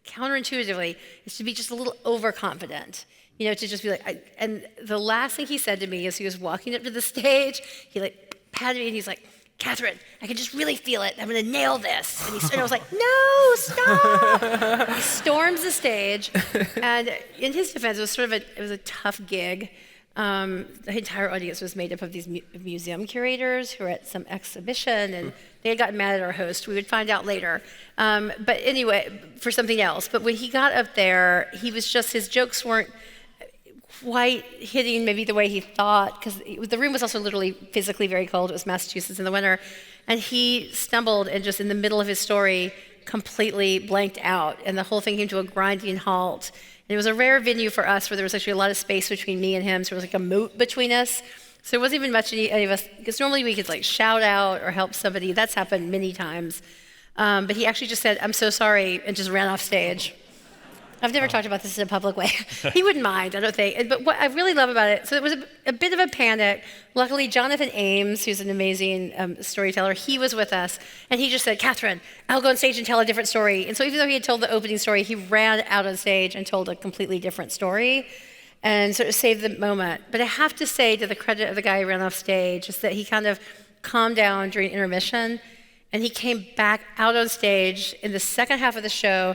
counterintuitively, is to be just a little overconfident. To just be like, and the last thing he said to me as he was walking up to the stage, he patted me and he's like, "Catherine, I can just really feel it. I'm going to nail this." And I was like, "No, stop!" He storms the stage, and in his defense, it was a tough gig. The entire audience was made up of these museum curators who were at some exhibition, and they had gotten mad at our host. We would find out later. But anyway, for something else. But when he got up there, his jokes weren't quite hitting maybe the way he thought, because the room was also literally physically very cold. It was Massachusetts in the winter. And he stumbled and just in the middle of his story completely blanked out, and the whole thing came to a grinding halt. And it was a rare venue for us where there was actually a lot of space between me and him, so it was like a moat between us. So there wasn't even much any of us, because normally we could shout out or help somebody. That's happened many times. But he actually just said, "I'm so sorry," and just ran off stage. I've never talked about this in a public way. He wouldn't mind, I don't think. But what I really love about it, so it was a bit of a panic. Luckily, Jonathan Ames, who's an amazing storyteller, he was with us. And he just said, "Catherine, I'll go on stage and tell a different story." And so even though he had told the opening story, he ran out on stage and told a completely different story and sort of saved the moment. But I have to say, to the credit of the guy who ran off stage, is that he kind of calmed down during intermission. And he came back out on stage in the second half of the show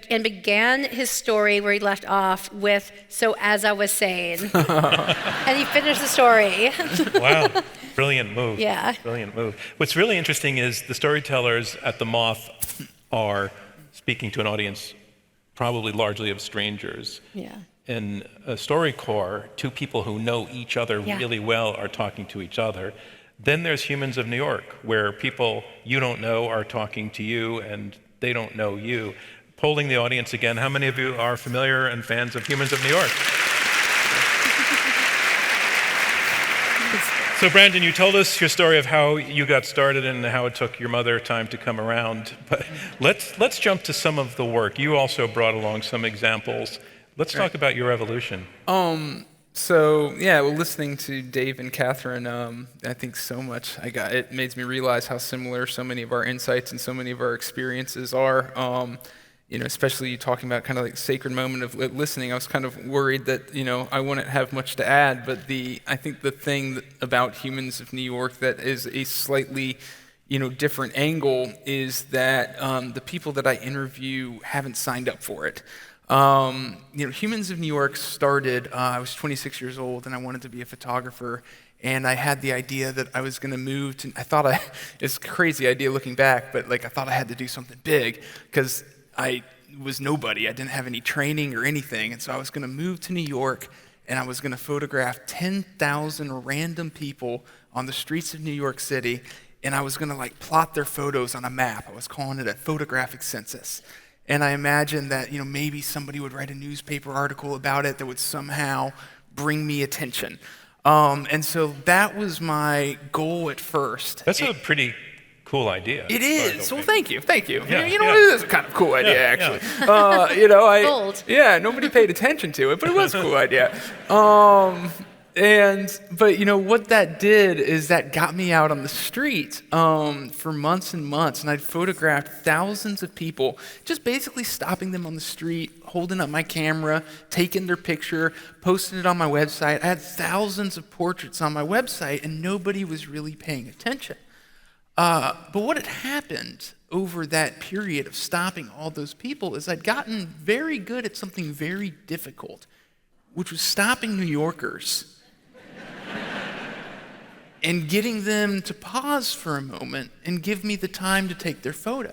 and began his story where he left off with, "So as I was saying." And he finished the story. Wow, brilliant move. Yeah. Brilliant move. What's really interesting is the storytellers at the Moth are speaking to an audience probably largely of strangers. Yeah. In StoryCorps, two people who know each other really well are talking to each other. Then there's Humans of New York, where people you don't know are talking to you and they don't know you. Polling the audience again, how many of you are familiar and fans of Humans of New York? So Brandon, you told us your story of how you got started and how it took your mother time to come around. But let's jump to some of the work. You also brought along some examples. Let's talk about your evolution. Listening to Dave and Catherine, I think so much it made me realize how similar so many of our insights and so many of our experiences are. Especially you talking about kind of sacred moment of listening. I was kind of worried that, I wouldn't have much to add, but I think the thing about Humans of New York that is a slightly different angle is that the people that I interview haven't signed up for it. Humans of New York started, I was 26 years old and I wanted to be a photographer, and I had the idea that I was going to move to, it's a crazy idea looking back, but I thought I had to do something big because I was nobody. I didn't have any training or anything, and so I was going to move to New York and I was going to photograph 10,000 random people on the streets of New York City, and I was going to plot their photos on a map. I was calling it a photographic census. And I imagined that, maybe somebody would write a newspaper article about it that would somehow bring me attention. And so that was my goal at first. That's a pretty cool idea. It is. Well, thank you. Yeah, It is a kind of cool idea, actually. Yeah. Bold. Yeah, nobody paid attention to it, but it was a cool idea. But what that did is that got me out on the street for months and months, and I'd photographed thousands of people, just basically stopping them on the street, holding up my camera, taking their picture, posting it on my website. I had thousands of portraits on my website, and nobody was really paying attention. But what had happened over that period of stopping all those people is I'd gotten very good at something very difficult, which was stopping New Yorkers and getting them to pause for a moment and give me the time to take their photo.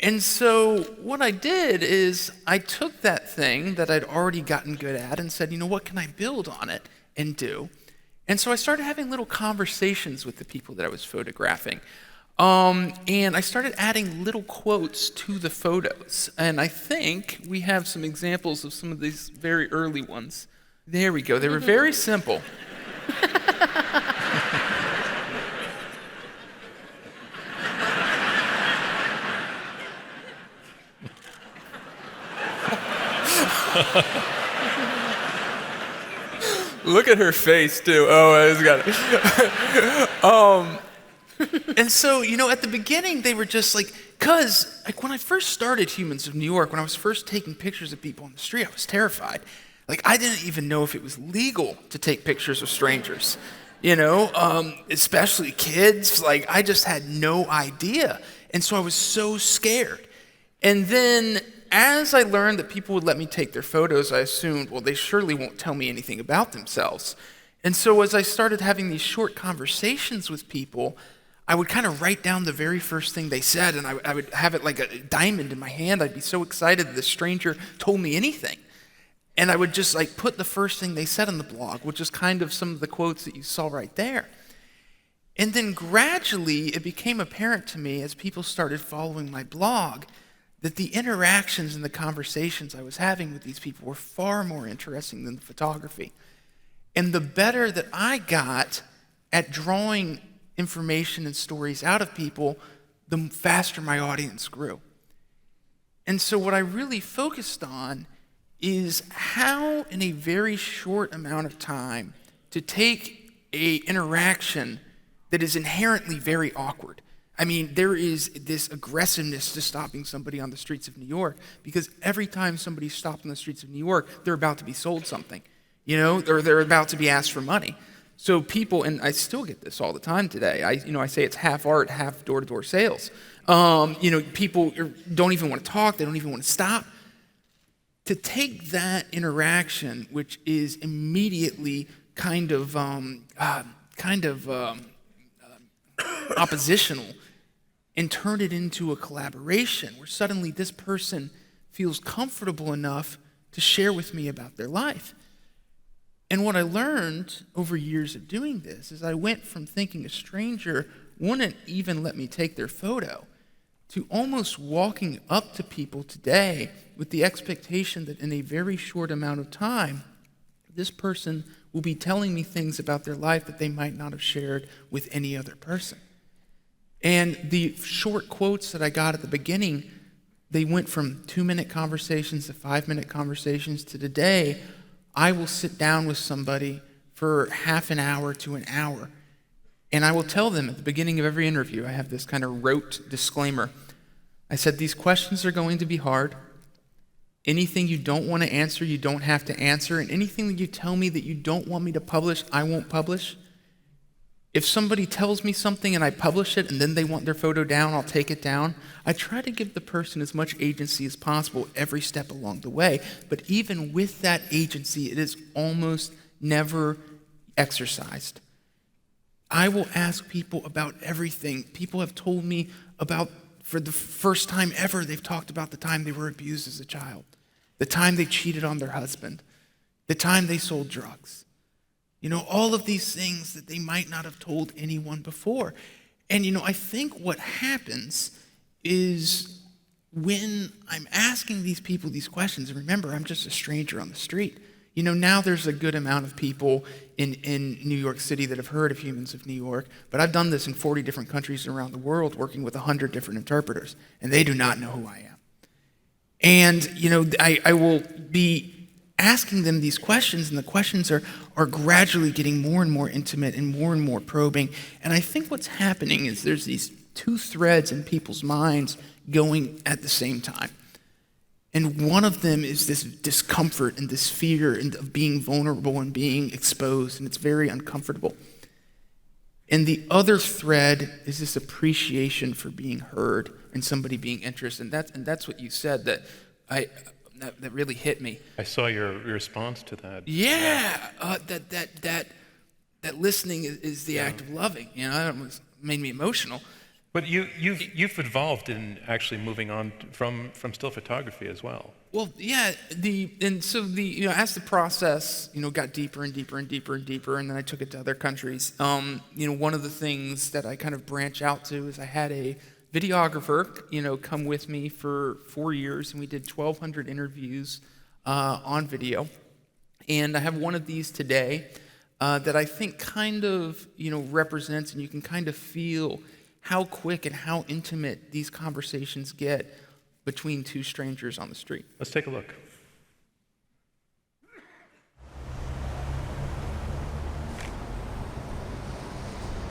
And so what I did is I took that thing that I'd already gotten good at and said, what can I build on it and do? And so I started having little conversations with the people that I was photographing. And I started adding little quotes to the photos. And I think we have some examples of some of these very early ones. There we go. They were very simple. Look at her face, too. Oh, I just got it. And so, at the beginning, they were just because when I first started Humans of New York, when I was first taking pictures of people on the street, I was terrified. I didn't even know if it was legal to take pictures of strangers, especially kids. I just had no idea. And so I was so scared. And then as I learned that people would let me take their photos, I assumed, well, they surely won't tell me anything about themselves. And so as I started having these short conversations with people, I would kind of write down the very first thing they said, and I would have it like a diamond in my hand. I'd be so excited that the stranger told me anything. And I would just put the first thing they said on the blog, which is kind of some of the quotes that you saw right there. And then gradually it became apparent to me as people started following my blog that the interactions and the conversations I was having with these people were far more interesting than the photography. And the better that I got at drawing information and stories out of people, the faster my audience grew. And so what I really focused on is how in a very short amount of time to take an interaction that is inherently very awkward. I mean, there is this aggressiveness to stopping somebody on the streets of New York, because every time somebody's stopped on the streets of New York, they're about to be sold something, or they're about to be asked for money. So people, and I still get this all the time today, I say it's half art, half door-to-door sales. People don't even want to talk, they don't even want to stop. To take that interaction, which is immediately kind of oppositional, and turn it into a collaboration where suddenly this person feels comfortable enough to share with me about their life. And what I learned over years of doing this is I went from thinking a stranger wouldn't even let me take their photo to almost walking up to people today with the expectation that in a very short amount of time, this person will be telling me things about their life that they might not have shared with any other person. And the short quotes that I got at the beginning, they went from 2-minute conversations to 5-minute conversations to today, I will sit down with somebody for half an hour to an hour, and I will tell them at the beginning of every interview, I have this kind of rote disclaimer. I said, these questions are going to be hard. Anything you don't want to answer, you don't have to answer, and anything that you tell me that you don't want me to publish, I won't publish. If somebody tells me something and I publish it and then they want their photo down, I'll take it down. I try to give the person as much agency as possible every step along the way. But even with that agency, it is almost never exercised. I will ask people about everything. People have told me about, for the first time ever, they've talked about the time they were abused as a child, the time they cheated on their husband, the time they sold drugs. You know, all of these things that they might not have told anyone before. And, you know, I think what happens is when I'm asking these people these questions, and remember, I'm just a stranger on the street. You know, now there's a good amount of people in New York City that have heard of Humans of New York, but I've done this in 40 different countries around the world, working with 100 different interpreters, and they do not know who I am. And, you know, I will be asking them these questions, and the questions are gradually getting more and more intimate and more probing. And I think what's happening is there's these two threads in people's minds going at the same time. And one of them is this discomfort and this fear of being vulnerable and being exposed, and it's very uncomfortable. And the other thread is this appreciation for being heard and somebody being interested. And that's what you said that that really hit me. I saw your response to that. Yeah, that listening is the act of loving. You know, that made me emotional. But you've evolved in actually moving on from still photography as well. Well, yeah, as the process, you know, got deeper and deeper and deeper and deeper, and then I took it to other countries. You know, one of the things that I kind of branch out to is I had a videographer, you know, come with me for 4 years, and we did 1,200 interviews on video. And I have one of these today that I think kind of, you know, represents, and you can kind of feel how quick and how intimate these conversations get between two strangers on the street. Let's take a look.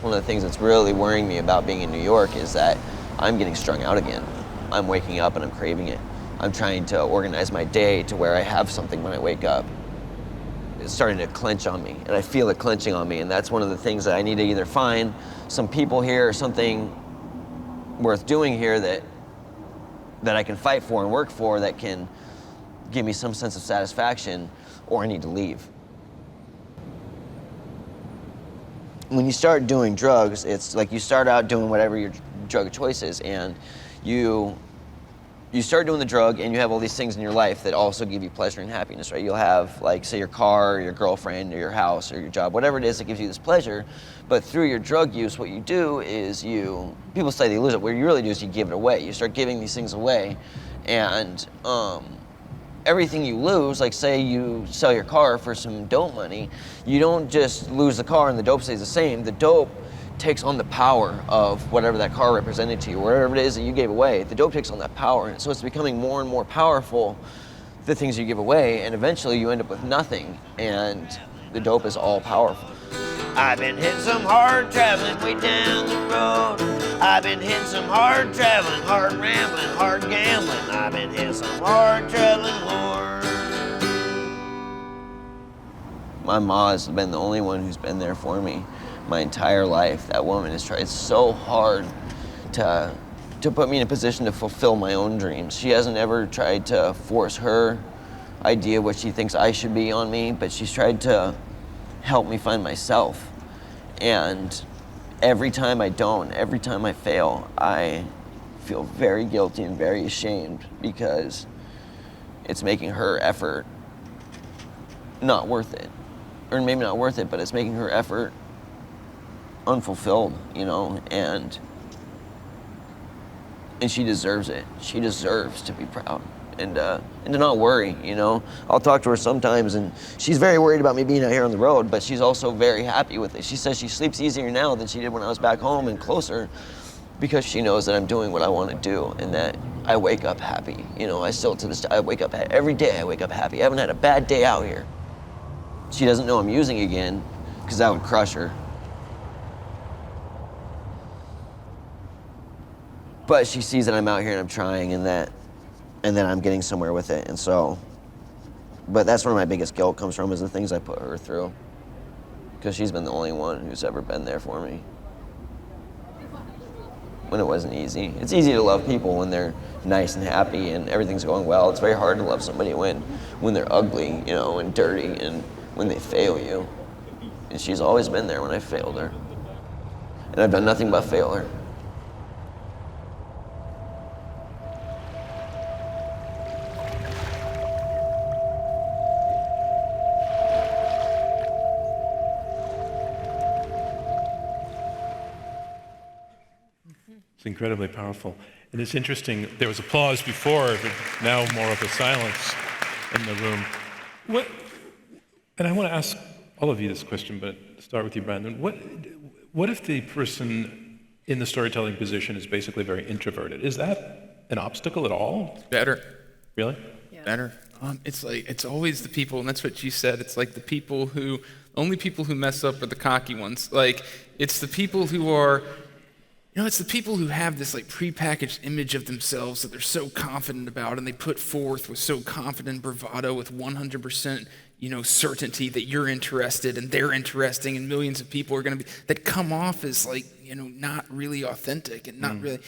One of the things that's really worrying me about being in New York is that I'm getting strung out again. I'm waking up and I'm craving it. I'm trying to organize my day to where I have something when I wake up. It's starting to clench on me, and I feel it clenching on me, and that's one of the things that I need to either find some people here or something worth doing here that I can fight for and work for that can give me some sense of satisfaction, or I need to leave. When you start doing drugs, it's like you start out doing whatever your drug of choice is, and you start doing the drug, and you have all these things in your life that also give you pleasure and happiness, right? You'll have, like, say, your car, or your girlfriend, or your house, or your job, whatever it is that gives you this pleasure. But through your drug use, what you do is people say they lose it. What you really do is you give it away. You start giving these things away, and everything you lose, like say you sell your car for some dope money, you don't just lose the car and the dope stays the same. The dope takes on the power of whatever that car represented to you, whatever it is that you gave away. The dope takes on that power, and so it's becoming more and more powerful, the things you give away, and eventually you end up with nothing, and the dope is all powerful. I've been hitting some hard traveling way down the road. I've been hitting some hard traveling, hard rambling, hard gambling. I've been hitting some hard traveling, Lord. My ma has been the only one who's been there for me my entire life. That woman has tried so hard to put me in a position to fulfill my own dreams. She hasn't ever tried to force her idea of what she thinks I should be on me, but she's tried to help me find myself. And every time I don't, every time I fail, I feel very guilty and very ashamed because it's making her effort not worth it. Or maybe not worth it, but it's making her effort unfulfilled, you know, and she deserves it. She deserves to be proud and to not worry, you know. I'll talk to her sometimes, and she's very worried about me being out here on the road, but she's also very happy with it. She says she sleeps easier now than she did when I was back home and closer because she knows that I'm doing what I want to do and that I wake up happy. You know, I still, to this day, I wake up, every day I wake up happy. I haven't had a bad day out here. She doesn't know I'm using again because that would crush her. But she sees that I'm out here and I'm trying and that I'm getting somewhere with it. And so, but that's where my biggest guilt comes from, is the things I put her through. because she's been the only one who's ever been there for me when it wasn't easy. It's easy to love people when they're nice and happy and everything's going well. It's very hard to love somebody when they're ugly, and dirty, and when they fail you. And she's always been there when I failed her. And I've done nothing but fail her. It's incredibly powerful. And it's interesting, there was applause before, but now more of a silence in the room. And I want to ask all of you this question, but start with you, Brandon. What if the person in the storytelling position is basically very introverted? Is that an obstacle at all? Better. Really? Yeah. Better. It's always the people, and that's what you said. It's like the only people who mess up are the cocky ones. Like, it's the people who are, it's the people who have this like prepackaged image of themselves that they're so confident about, and they put forth with so confident bravado with 100%, certainty that you're interested and they're interesting and millions of people are going to be, that come off as like, not really authentic and not really,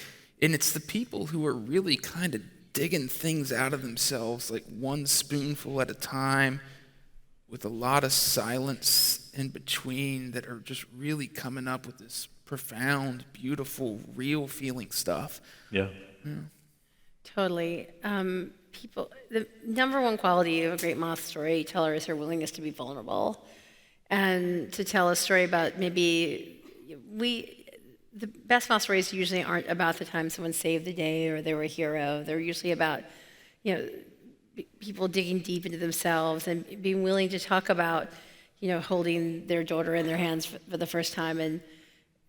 and it's the people who are really kind of digging things out of themselves like one spoonful at a time with a lot of silence in between that are just really coming up with this profound, beautiful, real feeling stuff. Yeah. Totally. The number one quality of a great Moth storyteller is her willingness to be vulnerable and to tell a story about the best Moth stories usually aren't about the time someone saved the day or they were a hero. They're usually about, people digging deep into themselves and being willing to talk about, holding their daughter in their hands for the first time and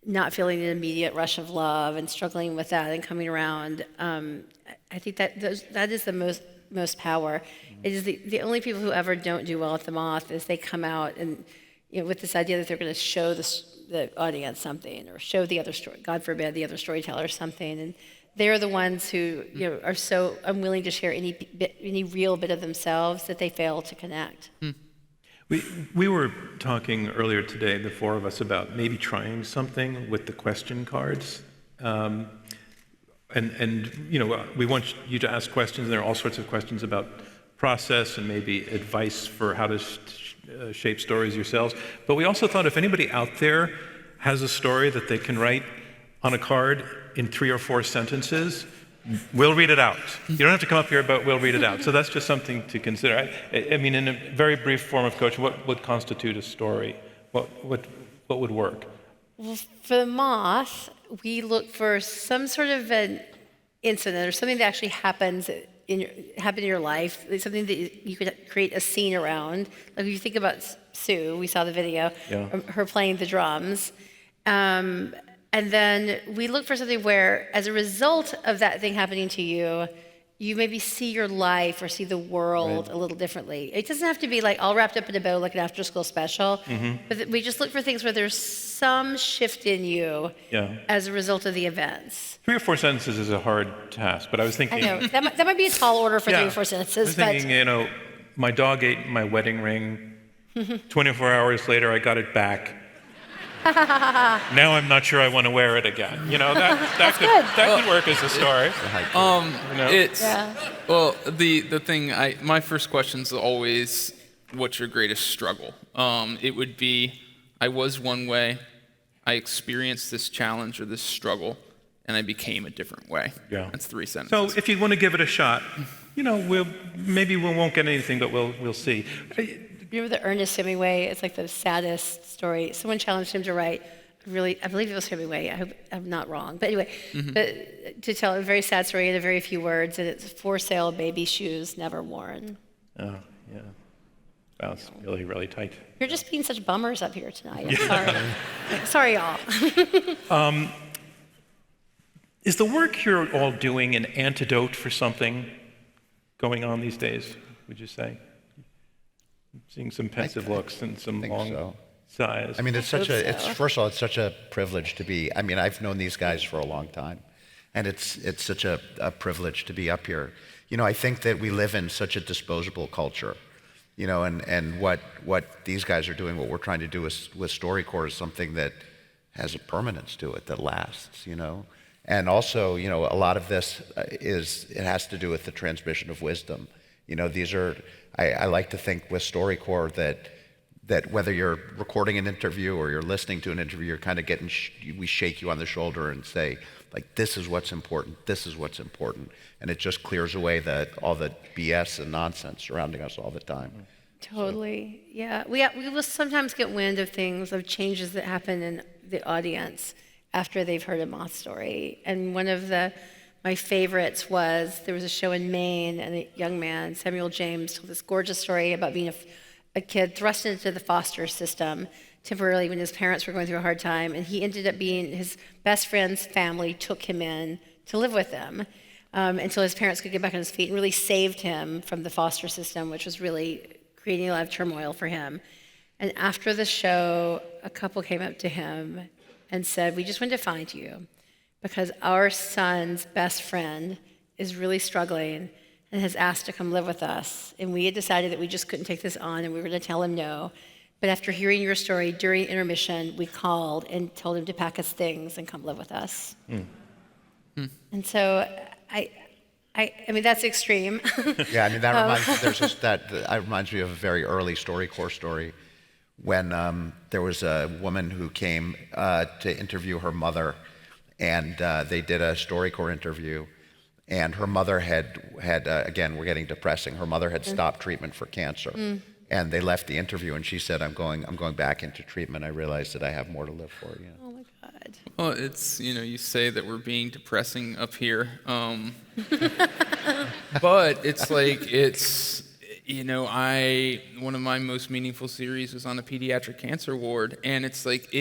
not feeling an immediate rush of love and struggling with that and coming around. I think that is the most power. It is the only people who ever don't do well at the Moth is they come out and with this idea that they're going to show the audience something or show the other story, God forbid, the other storyteller something, and they're the ones who are so unwilling to share any real bit of themselves that they fail to connect. We were talking earlier today, the four of us, about maybe trying something with the question cards. And we want you to ask questions, and there are all sorts of questions about process and maybe advice for how to shape stories yourselves. But we also thought if anybody out there has a story that they can write on a card in 3 or 4 sentences, we'll read it out. You don't have to come up here, but we'll read it out. So that's just something to consider. I mean, in a very brief form of coaching, what would constitute a story? What would work? Well, for the Moth, we look for some sort of an incident or something that actually happened in your life, something that you could create a scene around. Like if you think about Sue, we saw the video, her playing the drums. And then we look for something where, as a result of that thing happening to you, you maybe see your life or see the world a little differently. It doesn't have to be like all wrapped up in a bow like an after-school special, but we just look for things where there's some shift in you as a result of the events. 3 or 4 sentences is a hard task, but I was thinking... I know, that might be a tall order for 3 or 4 sentences. I was thinking, my dog ate my wedding ring. 24 hours later, I got it back. Now I'm not sure I want to wear it again. That could work as a story. Well, the thing, my first question is always, what's your greatest struggle? It would be, I was one way, I experienced this challenge or this struggle, and I became a different way. Yeah. That's 3 sentences. So if you want to give it a shot, maybe we won't get anything, but we'll see. Remember the Ernest Hemingway? It's like the saddest story. Someone challenged him to write, I believe it was Hemingway. I hope I'm not wrong. But anyway, to tell a very sad story in a very few words, and it's for sale baby shoes never worn. Oh, yeah. Wow, it's really, really tight. You're just being such bummers up here tonight. I'm sorry. Sorry, y'all. Is the work you're all doing an antidote for something going on these days, would you say? Seeing some pensive looks and some long sighs. I mean, first of all, it's such a privilege to be. I mean, I've known these guys for a long time, and it's such a privilege to be up here. I think that we live in such a disposable culture, and what these guys are doing, what we're trying to do with StoryCorps is something that has a permanence to it that lasts, And also, a lot of this it has to do with the transmission of wisdom. These are, I like to think with StoryCorps that whether you're recording an interview or you're listening to an interview, you're kind of we shake you on the shoulder and say, like, this is what's important, this is what's important. And it just clears away all the BS and nonsense surrounding us all the time. Totally, yeah. We will sometimes get wind of things, of changes that happen in the audience after they've heard a Moth story. And one of my favorites was, there was a show in Maine, and a young man, Samuel James, told this gorgeous story about being a kid thrust into the foster system temporarily when his parents were going through a hard time, and he ended up being, his best friend's family took him in to live with them until his parents could get back on his feet, and really saved him from the foster system, which was really creating a lot of turmoil for him. And after the show, a couple came up to him and said, we just wanted to find you because our son's best friend is really struggling and has asked to come live with us. And we had decided that we just couldn't take this on and we were going to tell him no. But after hearing your story during intermission, we called and told him to pack his things and come live with us. And so I mean, that's extreme. Yeah, I mean, that reminds me of a very early StoryCorps story when there was a woman who came to interview her mother, and they did a StoryCorps interview, and her mother had again, we're getting depressing, her mother had stopped treatment for cancer. And they left the interview, and she said, I'm going back into treatment. I realized that I have more to live for. Oh my God. Well, it's, you say that we're being depressing up here. But it's like, one of my most meaningful series was on a pediatric cancer ward, and it's like,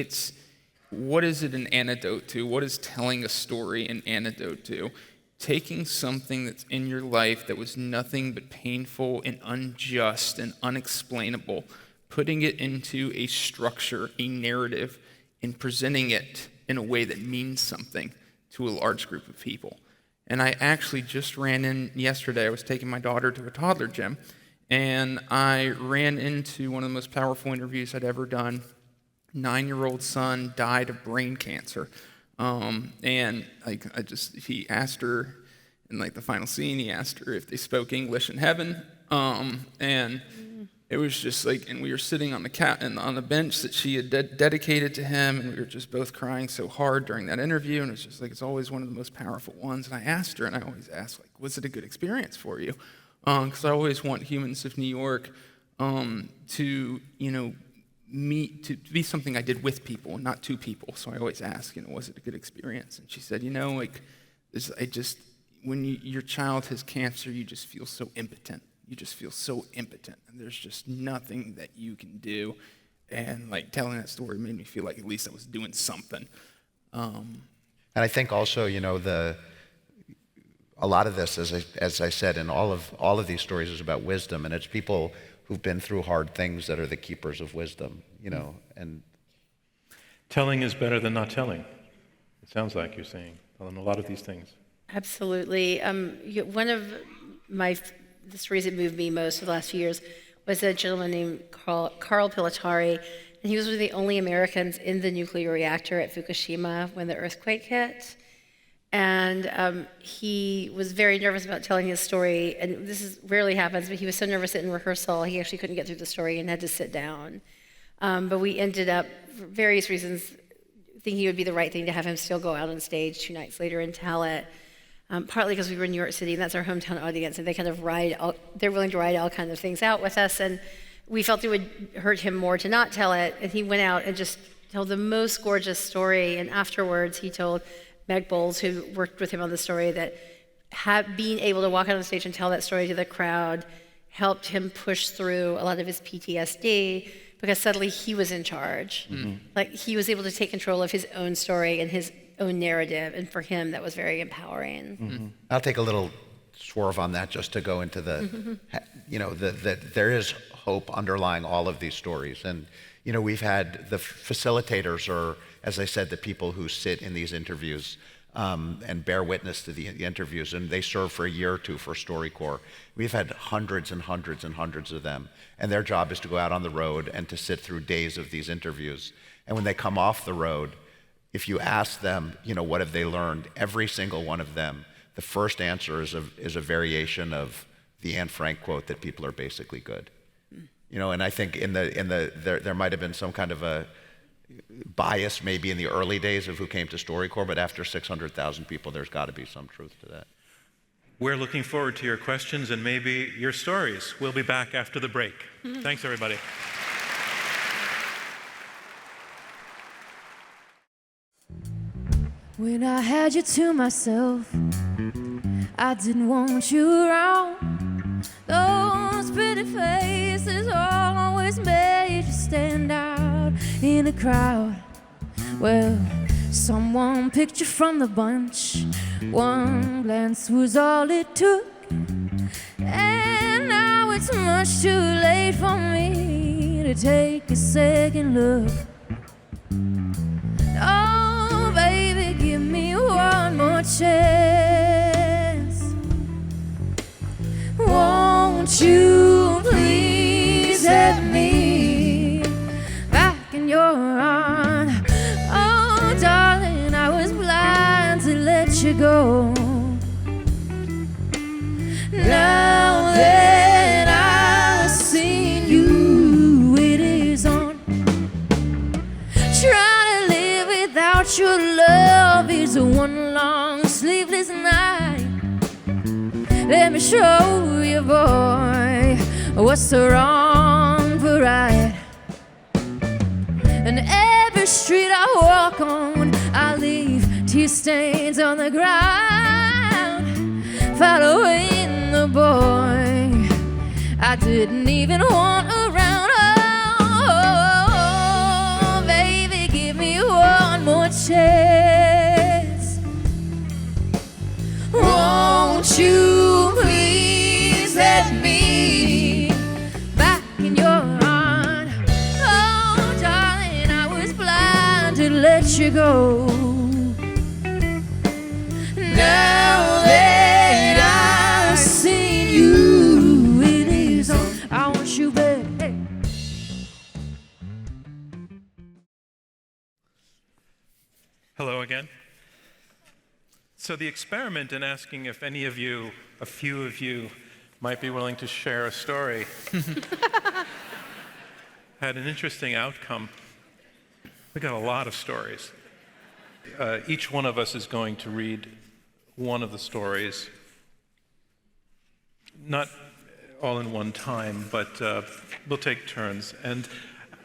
what is it an antidote to? What is telling a story an antidote to? Taking something that's in your life that was nothing but painful and unjust and unexplainable, putting it into a structure, a narrative, and presenting it in a way that means something to a large group of people. And I actually just ran in yesterday. I was taking my daughter to a toddler gym, and I ran into one of the most powerful interviews I'd ever done. 9-year-old son died of brain cancer. And he asked her in the final scene, he asked her if they spoke English in heaven. And it was just and we were sitting on the bench that she had dedicated to him, and we were just both crying so hard during that interview. And it was just it's always one of the most powerful ones. And I asked her, and I always ask, was it a good experience for you? Because I always want Humans of New York to be something I did with people and not to people. So I always ask, was it a good experience? And she said, when your child has cancer, you just feel so impotent. You just feel so impotent, and there's just nothing that you can do. And telling that story made me feel like at least I was doing something. And I think also, a lot of this, as I said, in all of these stories is about wisdom, and it's people who've been through hard things that are the keepers of wisdom, and telling is better than not telling. It sounds like you're saying on a lot of these things. Absolutely. One of the stories that moved me most for the last few years was a gentleman named Carl Pilatari, and he was one of the only Americans in the nuclear reactor at Fukushima when the earthquake hit. And he was very nervous about telling his story, and rarely happens, but he was so nervous that in rehearsal he actually couldn't get through the story and had to sit down. But we ended up, for various reasons, thinking it would be the right thing to have him still go out on stage 2 nights later and tell it. Partly because we were in New York City, and that's our hometown audience, and they kind of they're willing to ride all kinds of things out with us, and we felt it would hurt him more to not tell it, and he went out and just told the most gorgeous story, and afterwards he told Meg Bowles, who worked with him on the story, that being able to walk out on stage and tell that story to the crowd helped him push through a lot of his PTSD, because suddenly he was in charge. He was able to take control of his own story and his own narrative, and for him that was very empowering. I'll take a little swerve on that just to go into that there is hope underlying all of these stories, and we've had the facilitators, or as I said, the people who sit in these interviews, and bear witness to the interviews. And they serve for a year or two for StoryCorps. We've had hundreds and hundreds and hundreds of them. And their job is to go out on the road and to sit through days of these interviews. And when they come off the road, if you ask them, what have they learned, every single one of them, the first answer is a variation of the Anne Frank quote that people are basically good. And I think there might have been some kind of a bias maybe in the early days of who came to StoryCorps, but after 600,000 people, there's got to be some truth to that. We're looking forward to your questions and maybe your stories. We'll be back after the break. Thanks, everybody. When I had you to myself, I didn't want you around. Those pretty faces always made you stand out in a crowd. Well, someone picked you from the bunch. One glance was all it took. And now it's much too late for me to take a second look. Oh, baby, give me one more chance. Won't you please have me back in your arms? Oh, darling, I was blind to let you go. Now that I've seen you, it is on. Trying to live without your love is one long sleepless night. Let me show you, boy, what's the wrong for right. And every street I walk on, I leave tear stains on the ground, following the boy I didn't even want around. Oh, baby, give me one more chance. Won't you please let me back in your arms? Oh, darling, I was blind to let you go. Now that I've seen you, it is on. I want you back. Hey. Hello again. So the experiment in asking if any of you, a few of you, might be willing to share a story had an interesting outcome. We got a lot of stories. Each one of us is going to read one of the stories, not all in one time, but we'll take turns. And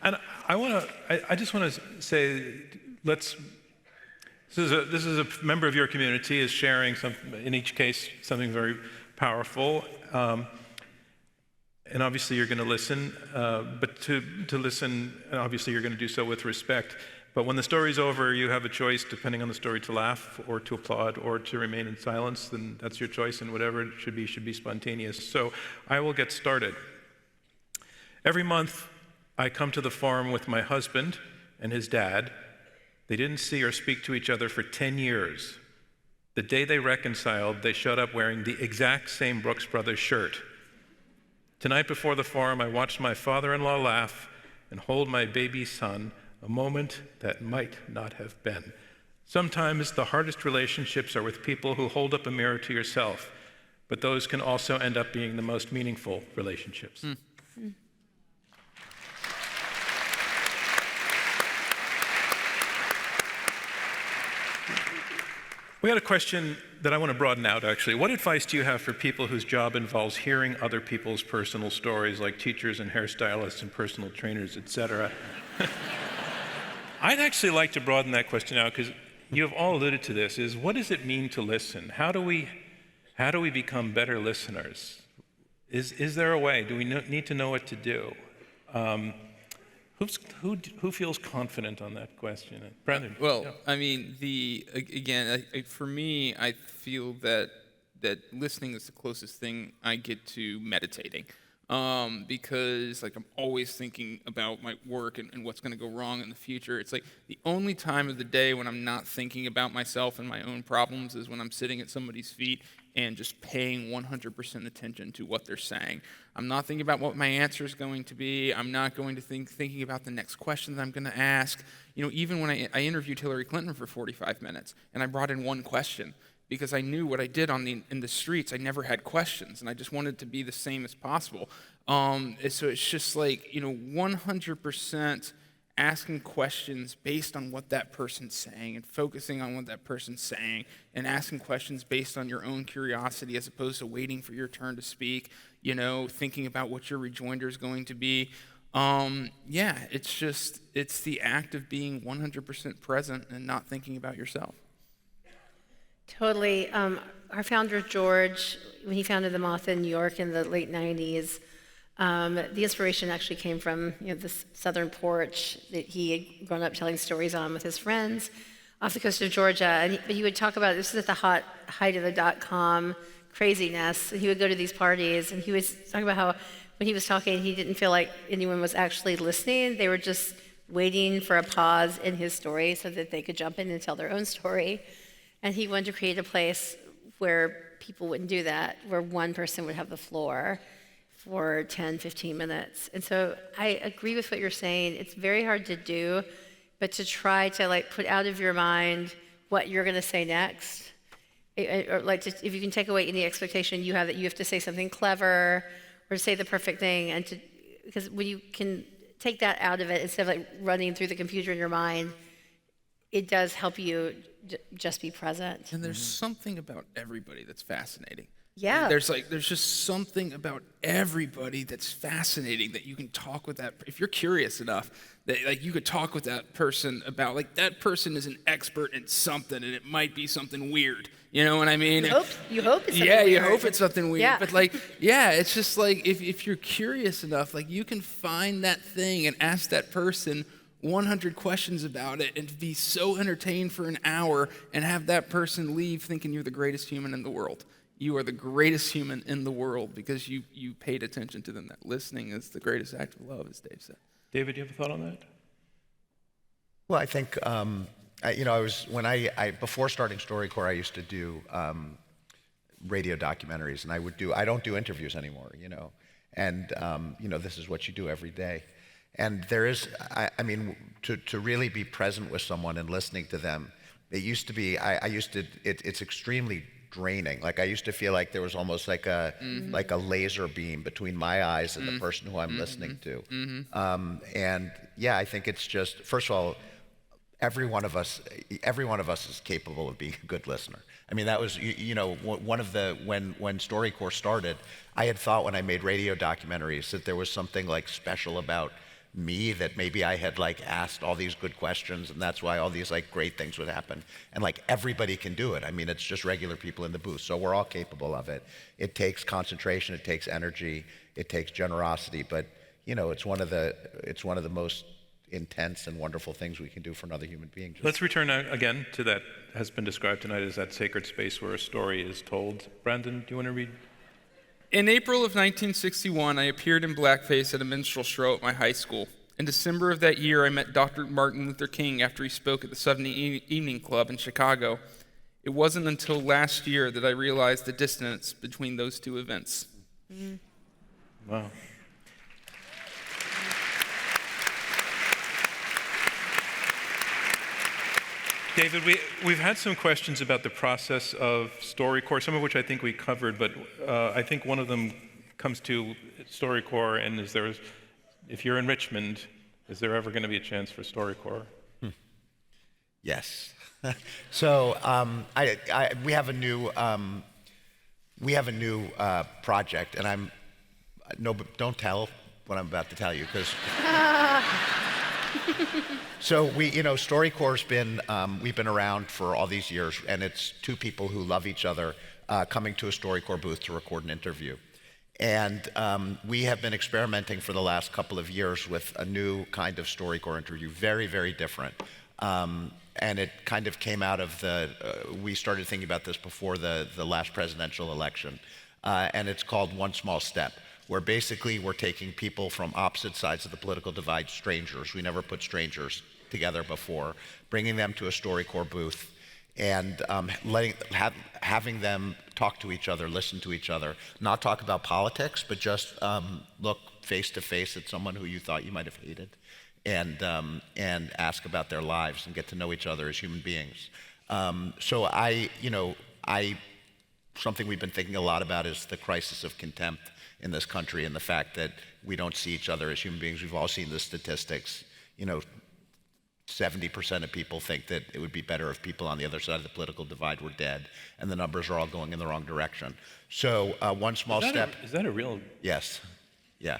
I just want to say, this is a member of your community is sharing in each case something very powerful, and obviously you're going to listen, but to listen, obviously you're going to do so with respect. But when the story's over, you have a choice, depending on the story, to laugh or to applaud or to remain in silence. Then that's your choice, and whatever it should be spontaneous. So I will get started. Every month, I come to the forum with my husband and his dad. They didn't see or speak to each other for 10 years. The day they reconciled, they showed up wearing the exact same Brooks Brothers shirt. Tonight before the forum, I watched my father-in-law laugh and hold my baby son, a moment that might not have been. Sometimes the hardest relationships are with people who hold up a mirror to yourself, but those can also end up being the most meaningful relationships. We had a question that I want to broaden out, actually. What advice do you have for people whose job involves hearing other people's personal stories, like teachers and hairstylists and personal trainers, etc.? I'd actually like to broaden that question out, because you have all alluded to this, is what does it mean to listen? How do we become better listeners? Is there a way? Do we need to know what to do? Who feels confident on that question? Brandon? Well, yeah. I mean, for me, I feel that listening is the closest thing I get to meditating. because like I'm always thinking about my work and what's going to go wrong in the future. It's like the only time of the day when I'm not thinking about myself and my own problems is when I'm sitting at somebody's feet and just paying 100% attention to what they're saying. I'm not thinking about what my answer is going to be. I'm not going to thinking about the next question that I'm going to ask. You know, even when I interviewed Hillary Clinton for 45 minutes and I brought in one question, because I knew what I did in the streets, I never had questions, and I just wanted to be the same as possible. So it's just like, you know, 100% asking questions based on what that person's saying and focusing on what that person's saying and asking questions based on your own curiosity as opposed to waiting for your turn to speak, you know, thinking about what your rejoinder is going to be. Yeah, it's the act of being 100% present and not thinking about yourself. Totally. Our founder, George, when he founded the Moth in New York in the late 90s, the inspiration actually came from, you know, this southern porch that he had grown up telling stories on with his friends off the coast of Georgia. But he would talk about, this was at the height of the .com craziness. He would go to these parties, and he was talking about how when he was talking, he didn't feel like anyone was actually listening. They were just waiting for a pause in his story so that they could jump in and tell their own story. And he wanted to create a place where people wouldn't do that, where one person would have the floor for 10, 15 minutes. And so I agree with what you're saying. It's very hard to do, but to try to like put out of your mind what you're going to say next, or like if you can take away any expectation you have that you have to say something clever or say the perfect thing, and because when you can take that out of it instead of like running through the computer in your mind, it does help you just be present. And there's something about everybody that's fascinating. Yeah. There's just something about everybody that's fascinating that you can talk with that. If you're curious enough, that like you could talk with that person about, like, that person is an expert in something, and it might be something weird. You know what I mean? You hope it's something weird. you hope it's something weird. Yeah. But like, yeah, it's just like if you're curious enough, like you can find that thing and ask that person 100 questions about it and be so entertained for an hour and have that person leave thinking you're the greatest human in the world. You are the greatest human in the world because you paid attention to them. That listening is the greatest act of love, as Dave said. David, do you have a thought on that? Well, I think, before starting StoryCorps, I used to do radio documentaries, and I don't do interviews anymore, you know, and, this is what you do every day. And there is, to really be present with someone and listening to them, it used to be, it's extremely draining. Like I used to feel like there was almost like a laser beam between my eyes and the person who I'm listening to. And yeah, I think it's just, first of all, every one of us is capable of being a good listener. I mean, that was, one of the, when StoryCorps started, I had thought when I made radio documentaries that there was something like special about me, that maybe I had like asked all these good questions, and that's why all these like great things would happen. And like everybody can do it. I mean, it's just regular people in the booth, so we're all capable of it. It takes concentration, it takes energy, it takes generosity, but it's one of the most intense and wonderful things we can do for another human being. Let's return again to that has been described tonight as that sacred space where a story is told. Brandon, do you want to read? In April of 1961, I appeared in blackface at a minstrel show at my high school. In December of that year, I met Dr. Martin Luther King after he spoke at the Sunday Evening Club in Chicago. It wasn't until last year that I realized the distance between those two events. Wow. David, we've had some questions about the process of StoryCorps, some of which I think we covered, but I think one of them comes to StoryCorps, and if you're in Richmond, is there ever going to be a chance for StoryCorps? Yes. So we have a new project, and but don't tell what I'm about to tell you, because. So StoryCorps we've been around for all these years, and it's two people who love each other coming to a StoryCorps booth to record an interview. And we have been experimenting for the last couple of years with a new kind of StoryCorps interview, very, very different. And it kind of came out of we started thinking about this before the last presidential election, and it's called One Small Step. where basically we're taking people from opposite sides of the political divide, strangers. We never put strangers together before, bringing them to a StoryCorps booth and having them talk to each other, listen to each other, not talk about politics, but just look face to face at someone who you thought you might have hated, and ask about their lives and get to know each other as human beings. So something we've been thinking a lot about is the crisis of contempt in this country, and the fact that we don't see each other as human beings. We've all seen the statistics. 70% of people think that it would be better if people on the other side of the political divide were dead, and the numbers are all going in the wrong direction. So one small step. Is that a real? Yes. Yeah.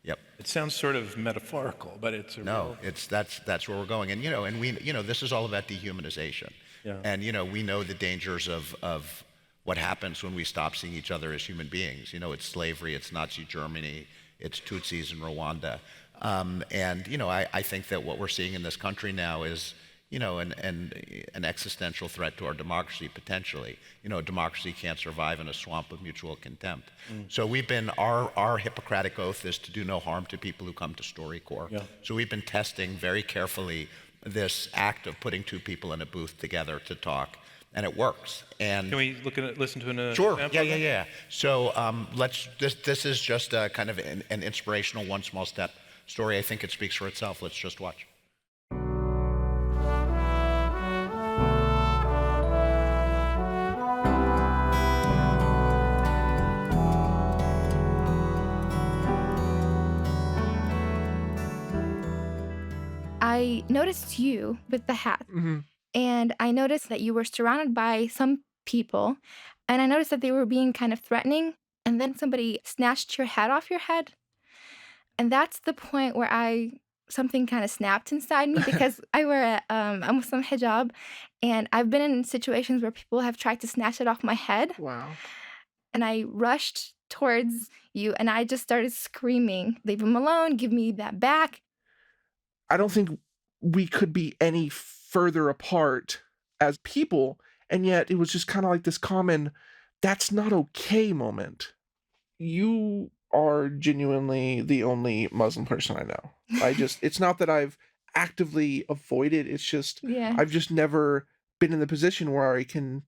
Yep. It sounds sort of metaphorical, but it's a no. Real... that's where we're going, and we this is all about dehumanization. Yeah. And we know the dangers of what happens when we stop seeing each other as human beings. It's slavery, it's Nazi Germany, it's Tutsis in Rwanda. I think that what we're seeing in this country now is, an existential threat to our democracy, potentially. Democracy can't survive in a swamp of mutual contempt. So our Hippocratic oath is to do no harm to people who come to StoryCorps. Yeah. So we've been testing very carefully this act of putting two people in a booth together to talk, and it works. And can we listen to an Sure. example? Yeah. So this is just a kind of an inspirational one small step story. I think it speaks for itself. Let's just watch. I noticed you with the hat, and I noticed that you were surrounded by some people, and I noticed that they were being kind of threatening, and then somebody snatched your hat off your head. And that's the point where something kind of snapped inside me, because I wear a Muslim hijab, and I've been in situations where people have tried to snatch it off my head. Wow. And I rushed towards you, and I just started screaming, "Leave him alone, give me that back." I don't think we could be any further apart as people, and yet it was just kind of like this common, that's not okay moment. You are genuinely the only Muslim person I know. It's not that I've actively avoided, it's just, I've just never been in the position where I can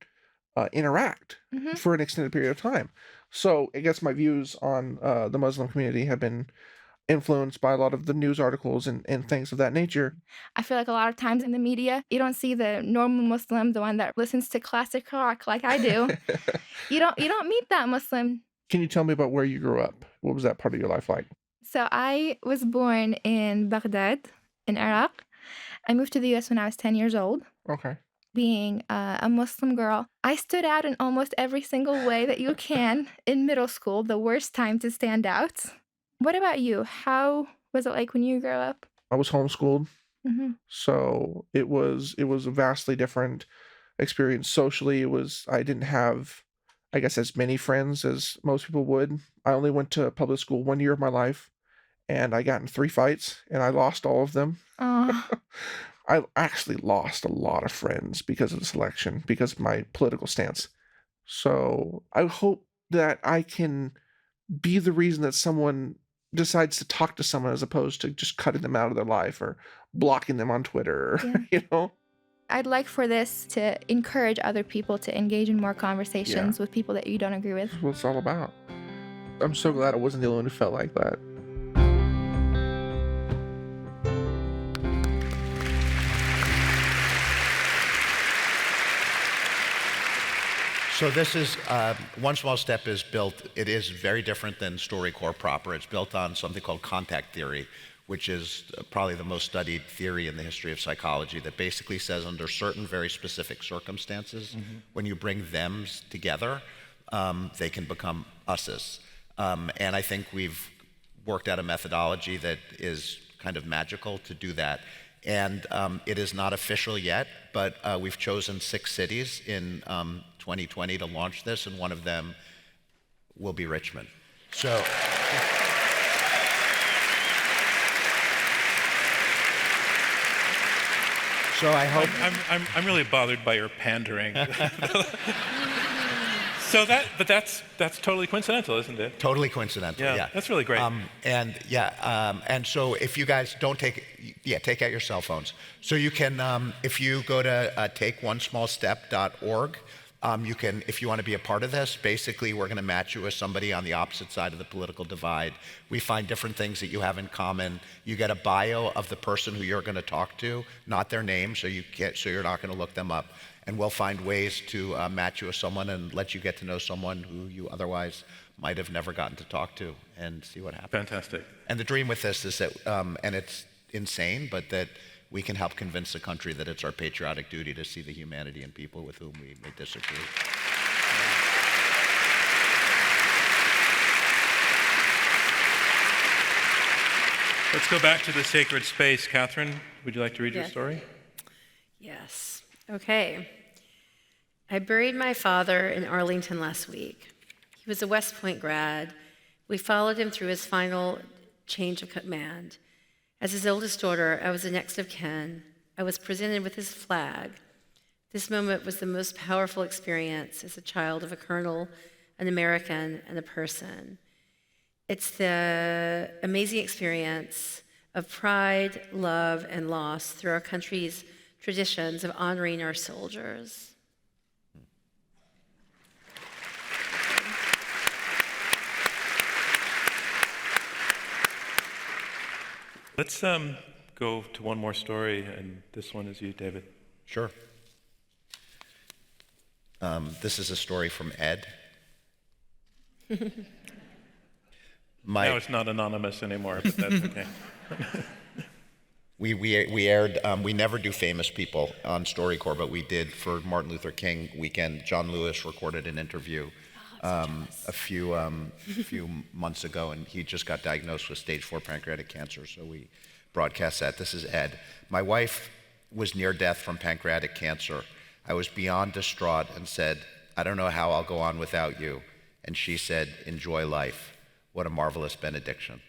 interact for an extended period of time. So I guess my views on the Muslim community have been influenced by a lot of the news articles and things of that nature. I feel like a lot of times in the media, you don't see the normal Muslim, the one that listens to classic rock like I do. You don't meet that Muslim. Can you tell me about where you grew up? What was that part of your life like? So I was born in Baghdad, in Iraq. I moved to the U.S. when I was 10 years old. Okay. Being a Muslim girl, I stood out in almost every single way that you can in middle school, the worst time to stand out. What about you? How was it like when you grew up? I was homeschooled, so it was a vastly different experience. Socially, I didn't have, I guess, as many friends as most people would. I only went to public school 1 year of my life, and I got in 3 fights, and I lost all of them. I actually lost a lot of friends because of this election, because of my political stance. So I hope that I can be the reason that someone decides to talk to someone as opposed to just cutting them out of their life or blocking them on Twitter, I'd like for this to encourage other people to engage in more conversations with people that you don't agree with. That's what it's all about. I'm so glad I wasn't the only one who felt like that. So this is, One Small Step is built, it is very different than StoryCorps proper. It's built on something called contact theory, which is probably the most studied theory in the history of psychology, that basically says under certain very specific circumstances, when you bring thems together, they can become us's. And I think we've worked out a methodology that is kind of magical to do that. And it is not official yet, but we've chosen 6 cities in 2020 to launch this, and one of them will be Richmond. So I hope... I'm really bothered by your pandering. that's totally coincidental, isn't it? Totally coincidental. Yeah. That's really great. And so if you guys don't take out your cell phones. So you can, if you go to takeonesmallstep.org, you can, if you want to be a part of this, basically we're going to match you with somebody on the opposite side of the political divide. We find different things that you have in common. You get a bio of the person who you're going to talk to, not their name, so you're not going to look them up. And we'll find ways to match you with someone and let you get to know someone who you otherwise might have never gotten to talk to, and see what happens. Fantastic. And the dream with this is that, and it's insane, but that we can help convince the country that it's our patriotic duty to see the humanity in people with whom we may disagree. Let's go back to the sacred space. Catherine, would you like to read your story? Yes. Okay. I buried my father in Arlington last week. He was a West Point grad. We followed him through his final change of command. As his oldest daughter, I was the next of kin. I was presented with his flag. This moment was the most powerful experience as a child of a colonel, an American, and a person. It's the amazing experience of pride, love, and loss through our country's traditions of honoring our soldiers. Let's go to one more story, and this one is you, David. Sure. This is a story from Ed. Now it's not anonymous anymore, but that's okay. We aired, we never do famous people on StoryCorps, but we did for Martin Luther King weekend. John Lewis recorded an interview a few months ago, and he just got diagnosed with stage 4 pancreatic cancer, so we broadcast that. This is Ed. My wife was near death from pancreatic cancer. I was beyond distraught and said, I don't know how I'll go on without you. And she said, enjoy life. What a marvelous benediction.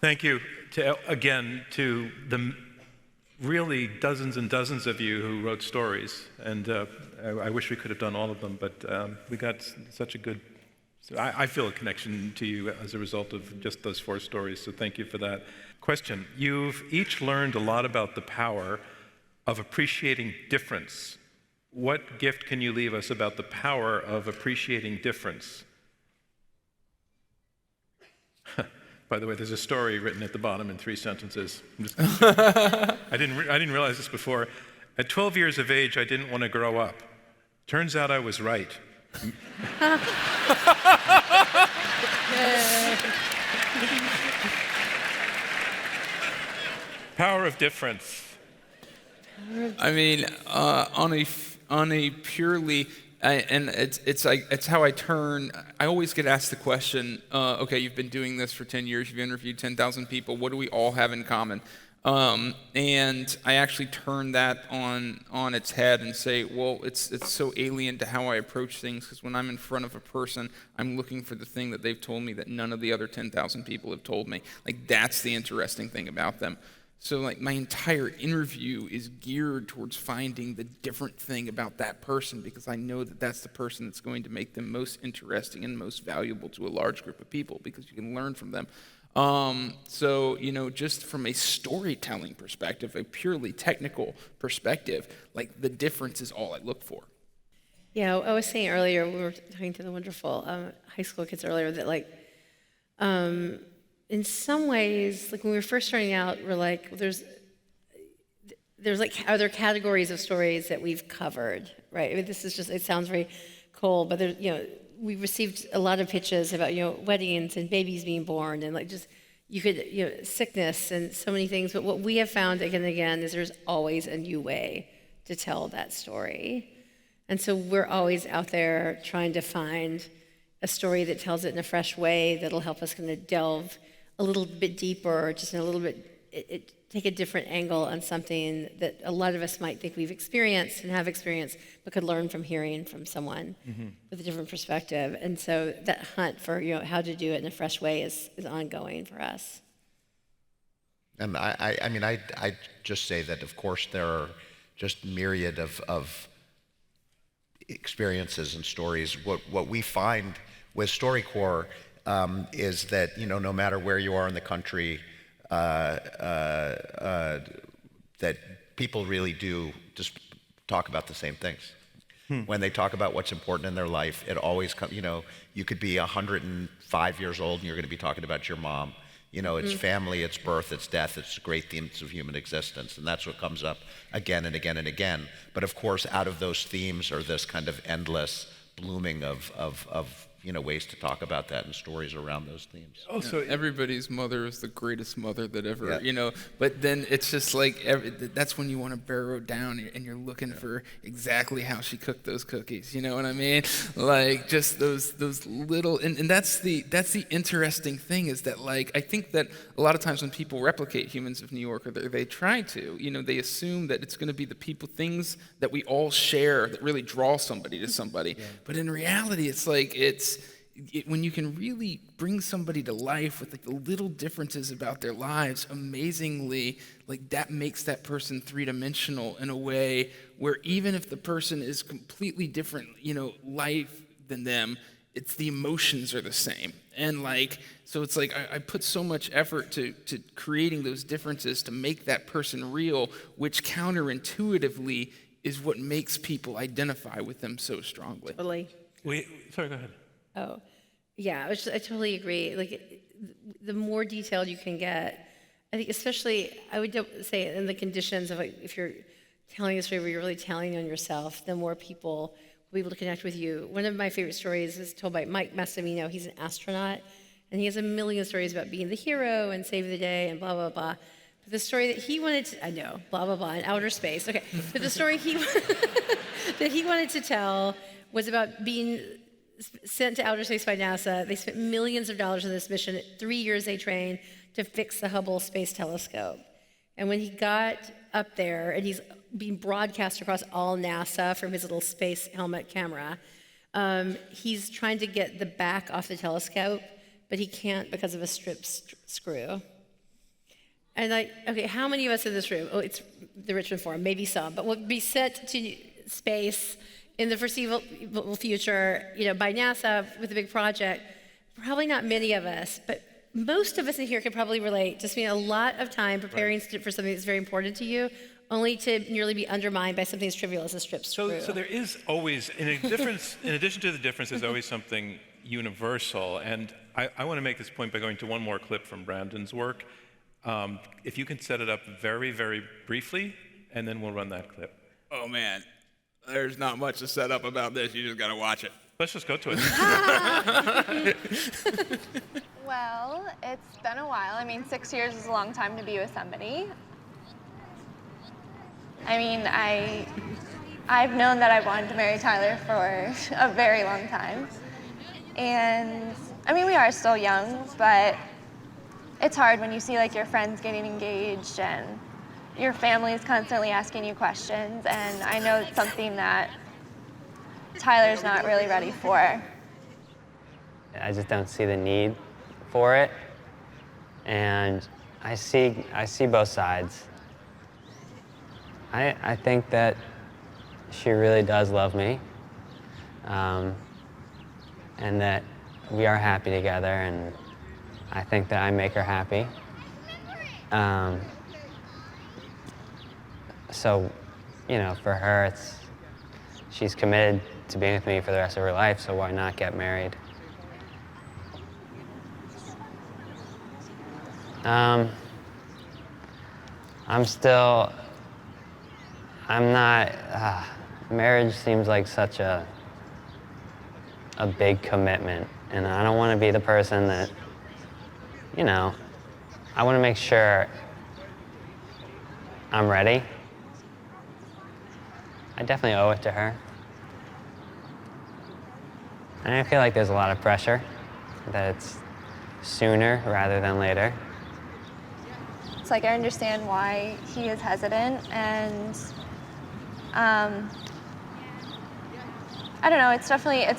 Thank you again to the really dozens and dozens of you who wrote stories. And I wish we could have done all of them, but we got such a good, I feel a connection to you as a result of just those 4 stories, so thank you for that. Question, you've each learned a lot about the power of appreciating difference. What gift can you leave us about the power of appreciating difference? By the way, there's a story written at the bottom in 3 sentences. I didn't realize this before. At 12 years of age, I didn't want to grow up. Turns out I was right. Power of difference. I mean, on a purely, and it's how I turn. I always get asked the question, okay, you've been doing this for 10 years, you've interviewed 10,000 people. What do we all have in common? And I actually turn that on its head and say, well, it's so alien to how I approach things, because when I'm in front of a person, I'm looking for the thing that they've told me that none of the other 10,000 people have told me. Like, that's the interesting thing about them. So like my entire interview is geared towards finding the different thing about that person, because I know that that's the person that's going to make them most interesting and most valuable to a large group of people, because you can learn from them. So, just from a storytelling perspective, a purely technical perspective, like the difference is all I look for. Yeah, I was saying earlier, we were talking to the wonderful high school kids earlier, that in some ways, like when we were first starting out, we're like, well, there's like other categories of stories that we've covered, right? I mean, this is just, it sounds very cold, but there's, we received a lot of pitches about, weddings and babies being born and like just, you could, sickness and so many things. But what we have found again and again is there's always a new way to tell that story. And so we're always out there trying to find a story that tells it in a fresh way that'll help us kind of delve a little bit deeper, just in a little bit, take a different angle on something that a lot of us might think we've experienced and have experienced, but could learn from hearing from someone with a different perspective. And so that hunt for how to do it in a fresh way is ongoing for us. And I mean, I just say that, of course, there are just myriad of experiences and stories. What we find with StoryCorps is that, you know, no matter where you are in the country, that people really do just talk about the same things. When they talk about what's important in their life, it always comes, you know, you could be 105 years old and you're going to be talking about your mom. You know, it's family, it's birth, it's death, it's great themes of human existence. And that's what comes up again and again and again. But of course, out of those themes are this kind of endless blooming of you know, ways to talk about that and stories around those themes. Oh, so everybody's mother is the greatest mother that ever, Yeah. you know, but then it's just like, that's when you want to burrow down and you're looking for exactly how she cooked those cookies, you know what I mean? Like just those little, and that's the interesting thing is that, like, I think that a lot of times when people replicate Humans of New York, or they try to, you know, they assume that it's going to be the people, things that we all share that really draw somebody to somebody. Yeah. But in reality, it's like, when you can really bring somebody to life with like the little differences about their lives, amazingly, like that makes that person three-dimensional in a way where even if the person is completely different, you know, life than them, it's the emotions are the same. And like, so it's like I put so much effort to creating those differences to make that person real, which counterintuitively is what makes people identify with them so strongly. Totally. Sorry, go ahead. Oh, yeah, I totally agree. Like, the more detailed you can get, I think, especially, I would say, in the conditions of, like, if you're telling a story where you're really telling on yourself, the more people will be able to connect with you. One of my favorite stories is told by Mike Massimino. He's an astronaut, and he has a million stories about being the hero and save the day and blah, blah, blah. But the story that he wanted to, I know, blah, blah, blah, in outer space. Okay, but the story that he wanted to tell was about being sent to outer space by NASA. They spent millions of dollars on this mission. 3 years they trained to fix the Hubble Space Telescope. And when he got up there, and he's being broadcast across all NASA from his little space helmet camera, he's trying to get the back off the telescope, but he can't because of a strip screw. And like, okay, how many of us in this room, oh, it's the Richmond Forum, maybe some, but will be sent to space in the foreseeable future, you know, by NASA with a big project? Probably not many of us, but most of us in here can probably relate to spending a lot of time preparing for something that's very important to you, only to nearly be undermined by something as trivial as a strip screw. So there is always, in addition to the difference, there's always something universal. And I want to make this point by going to one more clip from Brandon's work. If you can set it up very, very briefly, and then we'll run that clip. Oh man, there's not much to set up about this. You just got to watch it. Let's just go to it. Well, it's been a while. I mean, 6 years is a long time to be with somebody. I mean, I've known that I wanted to marry Tyler for a very long time. And I mean, we are still young, but it's hard when you see like your friends getting engaged and your family is constantly asking you questions. And I know it's something that Tyler's not really ready for. I just don't see the need for it. And I see both sides. I think that she really does love me, and that we are happy together, and I think that I make her happy. So, you know, for her, she's committed to being with me for the rest of her life, so why not get married? Marriage seems like such a big commitment, and I don't want to be the person that, you know, I want to make sure I'm ready. I definitely owe it to her. And I feel like there's a lot of pressure that it's sooner rather than later. It's like I understand why he is hesitant, and I don't know, it's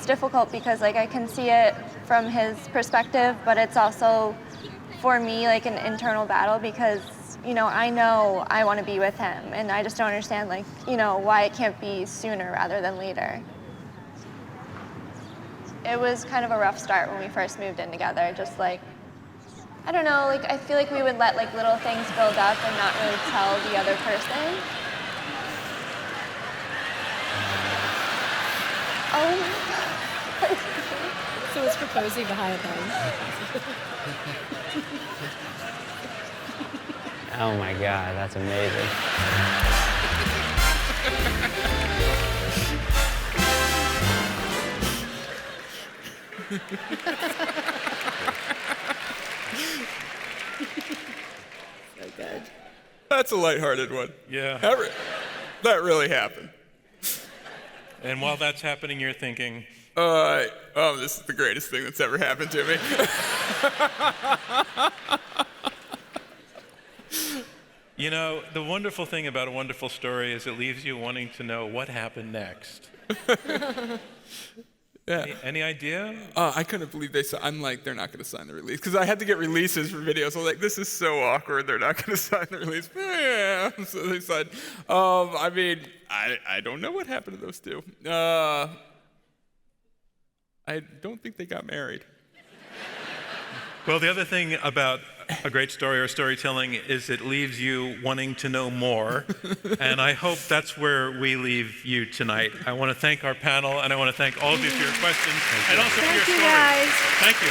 difficult because like I can see it from his perspective, but it's also for me like an internal battle because I know I want to be with him, and I just don't understand, why it can't be sooner rather than later. It was kind of a rough start when we first moved in together, just I don't know, I feel like we would let little things build up and not really tell the other person. Oh my God. Someone's proposing behind them. Oh my God, that's amazing. So good. That's a lighthearted one. Yeah. That really happened. And while that's happening, you're thinking, this is the greatest thing that's ever happened to me. The wonderful thing about a wonderful story is it leaves you wanting to know what happened next. Yeah. Any idea? I couldn't believe I'm like, they're not going to sign the release. Because I had to get releases for videos. I was like, this is so awkward. They're not going to sign the release. Yeah. So they signed. I don't know what happened to those two. I don't think they got married. Well, the other thing about a great story or storytelling is it leaves you wanting to know more. And I hope that's where we leave you tonight. I want to thank our panel, and I want to thank all of you for your questions and also for your stories. Guys. Thank you.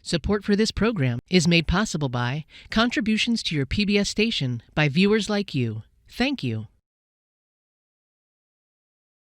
Support for this program is made possible by contributions to your PBS station by viewers like you. Thank you.